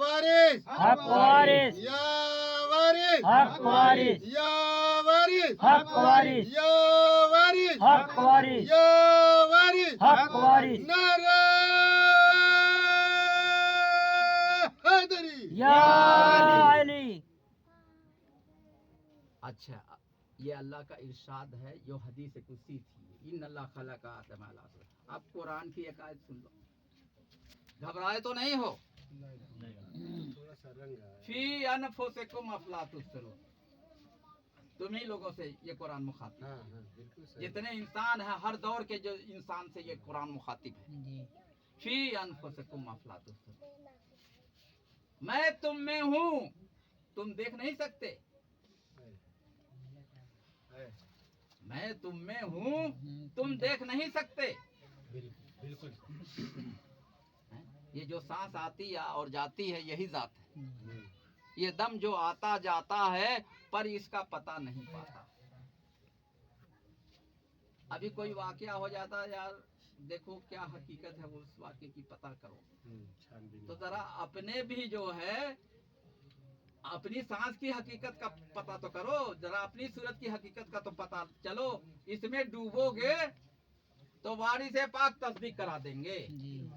वारिस, हक वारिस, या वारिस, हक वारिस, या वारिस, हक वारिस, या वारिस, हक वारिस, या वारिस, हक वारिस। नारा हैदरी। या अली। अच्छा, ये अल्लाह का इरशाद है, जो हदीस कुदसी थी, इन अल्लाह खलका आदम अला सूरत। अब कुरान की एक आयत सुन लो, घबराए तो नहीं हो। थोड़ा सा रंग है। फी अनफुसिकुम अफला तुबसिरून। तुम्ही लोगों से ये कुरान मुखातिब है। हाँ, बिल्कुल सही। जितने इंसान हैं, हर दौर के जो इंसान से ये कुरान मुखातिब है। जी, फी अनफुसिकुम अफला तुबसिरून, मैं तुम में हूँ, तुम देख नहीं सकते। मैं तुम में हूँ, तुम देख नहीं सकते। बिल्कुल। ये जो सांस आती है और जाती है, यही जात है। ये दम जो आता जाता है, पर इसका पता नहीं पाता। अभी कोई वाकया हो जाता है, यार देखो क्या हकीकत है, उस वाकये की पता करो। तो जरा अपने भी जो है अपनी सांस की हकीकत का पता तो करो, जरा अपनी सूरत की हकीकत का तो पता चलो। इसमें डूबोगे तो वारिस पाक तस्दीक करा देंगे, जी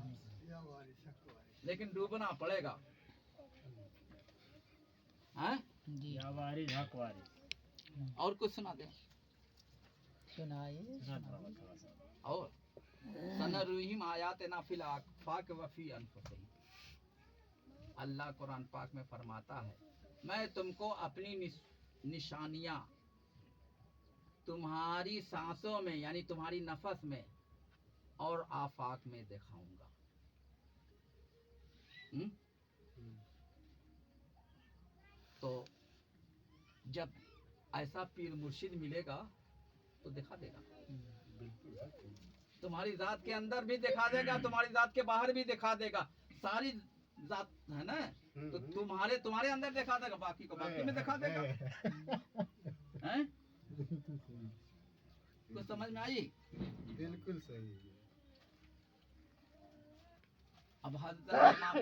लेकिन डूबना पड़ेगा। हैं? जी या वारिस हक वारिस। और कुछ सुना दे। सुनाइए सुना दो थोड़ा सा। और सनरुहिम आयातना फिल आफाक व फी अनफुसिहिम। अल्लाह कुरान पाक में फरमाता है, मैं तुमको अपनी निशानियां तुम्हारी सांसों में यानी तुम्हारी नफस में और आफाक में दिखाऊंगा। हुँ? तो जब ऐसा पीर मुर्शिद मिलेगा तो दिखा देगा, तुम्हारी जात के अंदर भी दिखा देगा, तुम्हारी जात के बाहर भी दिखा देगा। सारी जात है ना, तो तुम्हारे अंदर दिखा देगा, बाकी को बाकी में दिखा देगा। हैं? कुछ समझ में आई? बिल्कुल सही है। अब हजरत इमाम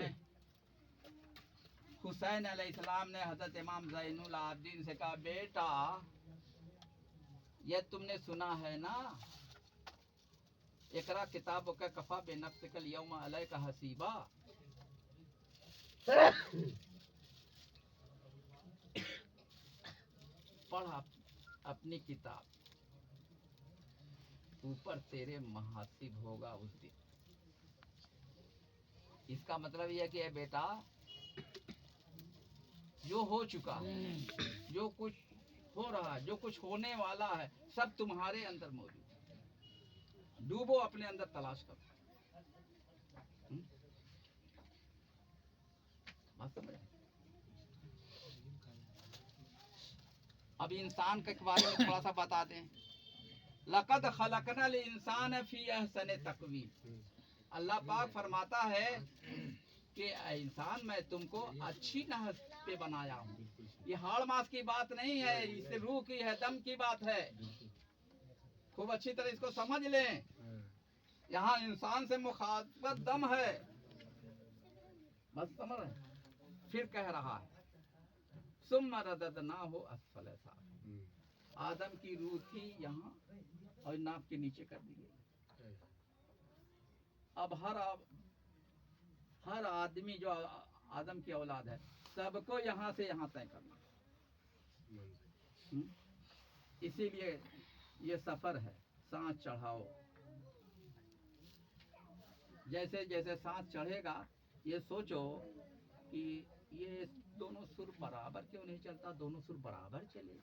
हुसैन अलैहिस्सलाम ने हजरत इमाम ज़ैनुल आबिदीन से कहा, बेटा ये तुमने सुना है ना, इकरा किताब का कफा बेनफ्सिकल यौम अलैका हसीबा। पढ़ अपनी किताब, ऊपर तेरे मुहासिब होगा उस दिन। इसका मतलब यह है कि बेटा जो हो चुका है, जो कुछ हो रहा है, जो कुछ होने वाला है, सब तुम्हारे अंदर मौजूद है। डूबो अपने अंदर, तलाश करो। बात समझ आई? अब इंसान के बारे में थोड़ा सा बता दें। लक़द खलक़नल इंसान फी अहसनि तक़वीम। अल्लाह पाक फरमाता है कि इंसान मैं तुमको अच्छी नहज पे बनाया हूँ। ये हाड़ मास की बात नहीं है, इससे रूह की है, दम की बात है। खूब अच्छी तरह इसको समझ लें। यहाँ इंसान से मुखातबत दम है, बस समझ रहे हैं? फिर कह रहा है सुम्मा रददनाहु अस्फला साफिलीन। आदम की रूह थी यहाँ और नाक के नीचे कर दी गई। अब हर आदमी जो आदम की औलाद है, सबको यहाँ से यहाँ तय करना। इसीलिए ये सफर है, सांस चढ़ाओ। जैसे जैसे सांस चढ़ेगा, ये सोचो कि ये दोनों सुर बराबर क्यों नहीं चलता, दोनों सुर बराबर चले।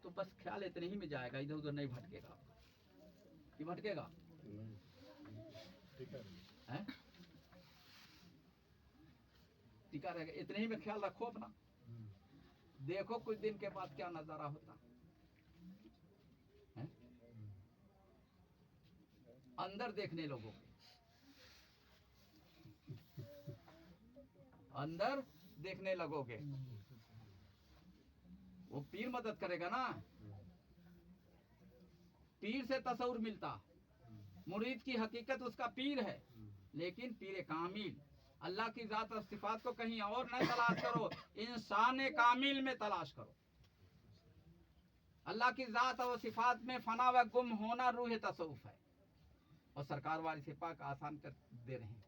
तो बस ख्याल इतने ही में जाएगा, इधर उधर नहीं भटकेगा। ये भटकेगा हैं? टिका रहेगा। इतने ही में ख्याल रखो अपना। देखो कुछ दिन के बाद क्या नजारा होता है। अंदर देखने लोगों के, अंदर देखने लगोगे। वो पीर मदद करेगा ना, पीर से तसव्वुर मिलता। मुरीद की हकीकत उसका पीर है, लेकिन पीर कामिल अल्लाह की जात और सिफात को कहीं और न तलाश करो, इंसान कामिल में तलाश करो। अल्लाह की जात और सिफात में फना व गुम होना रूह तसव्वुफ है। और सरकार वारिस पाक आसान कर दे रहे हैं।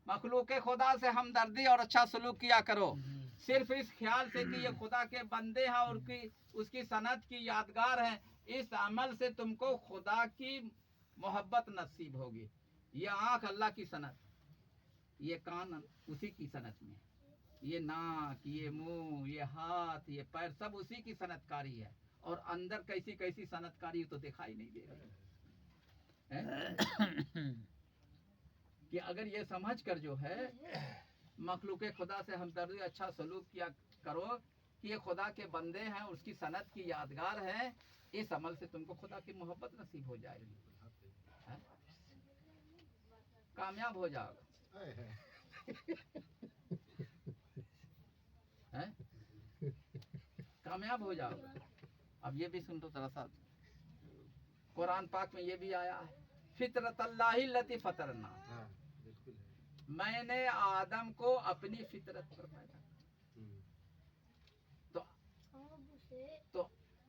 मखलूक खुदा से हमदर्दी और अच्छा सलूक किया करो, सिर्फ इस ख्याल से कि ये खुदा के बंदे हैं और उसकी सनत की यादगार हैं। इस अमल से तुमको खुदा की मोहब्बत नसीब होगी। ये आँख अल्लाह की सनत, ये कान उसी की सनत में, ये नाक, ये मुंह, ये हाथ, ये पैर सब उसी की सनतकारी है। और अंदर कैसी कैसी सनतकारी तो दिखाई नहीं दे रही है? कि अगर ये समझ कर जो है मखलूक खुदा से हमदर्दी अच्छा सलूक किया करो कि ये खुदा के बंदे हैं, उसकी सनत की यादगार है, इस अमल से तुमको खुदा की मोहब्बत नसीब हो जाएगी, कामयाब हो जाओगे। हैं? कामयाब हो जाओगे। अब ये भी सुन लो जरा सा, कुरान पाक में ये भी आया है, फितरतल्लाहि लती फतरना। मैंने आदम को अपनी फितरत पर पैदा किया।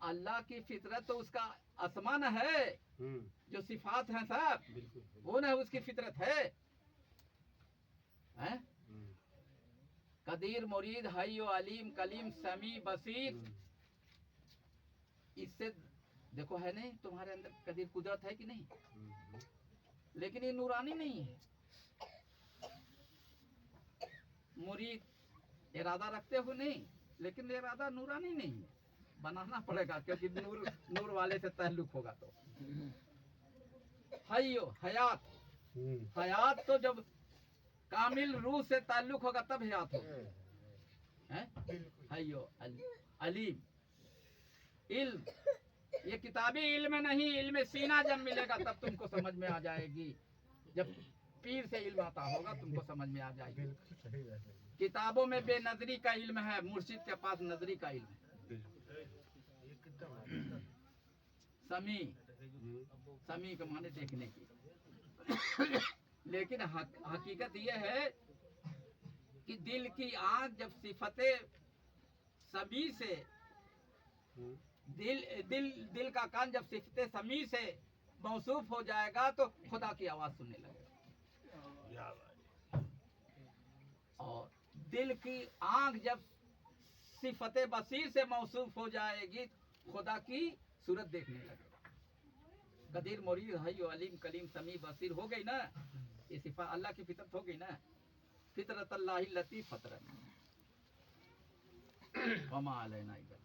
अल्लाह की फितरत तो उसका आसमान है, जो सिफात हैं सब बिल्कुल वो ना उसकी फितरत है, हैं? कदीर मुरीद हयो अलीम कलीम समी बसीर, इससे देखो है नहीं तुम्हारे अंदर कदीर कुदरत है कि नहीं, लेकिन ये नूरानी नहीं है। मुरीद इरादा रखते हो नहीं, लेकिन इरादा नूरानी नहीं है, बनाना पड़ेगा क्योंकि नूर वाले से ताल्लुक होगा। तो हयो हयात, हयात तो जब कामिल रूह से ताल्लुक होगा तब हयात होगा, हैं? हयो अलीम, इल्म, ये किताबी इल्म नहीं, इल्म सीना जब मिलेगा तब तुमको समझ में आ जाएगी, जब पीर से इल्म आता होगा तुमको समझ में आ जाएगी। किताबों में बेनजरी का इल्म है, मुर्शिद के पास नजरी का इल्म है। समी, समी का माने देखने की, लेकिन हकीकत यह है कि दिल की आंख जब सिफते समी से, दिल का कान जब सिफते समी से मौसूफ हो जाएगा तो खुदा की आवाज सुनने लगेगा, और दिल की आंख जब सिफते बसीर से मौसूफ हो जाएगी खुदा की सूरत देखने लगेगा। कदीर मुरीद हयो अलीम कलीम समी बसीर हो गई ना, ये सिफा अल्लाह की फितरत हो गई ना, फितरत अल्लाह लती फतरत वमा अलैना इल्ला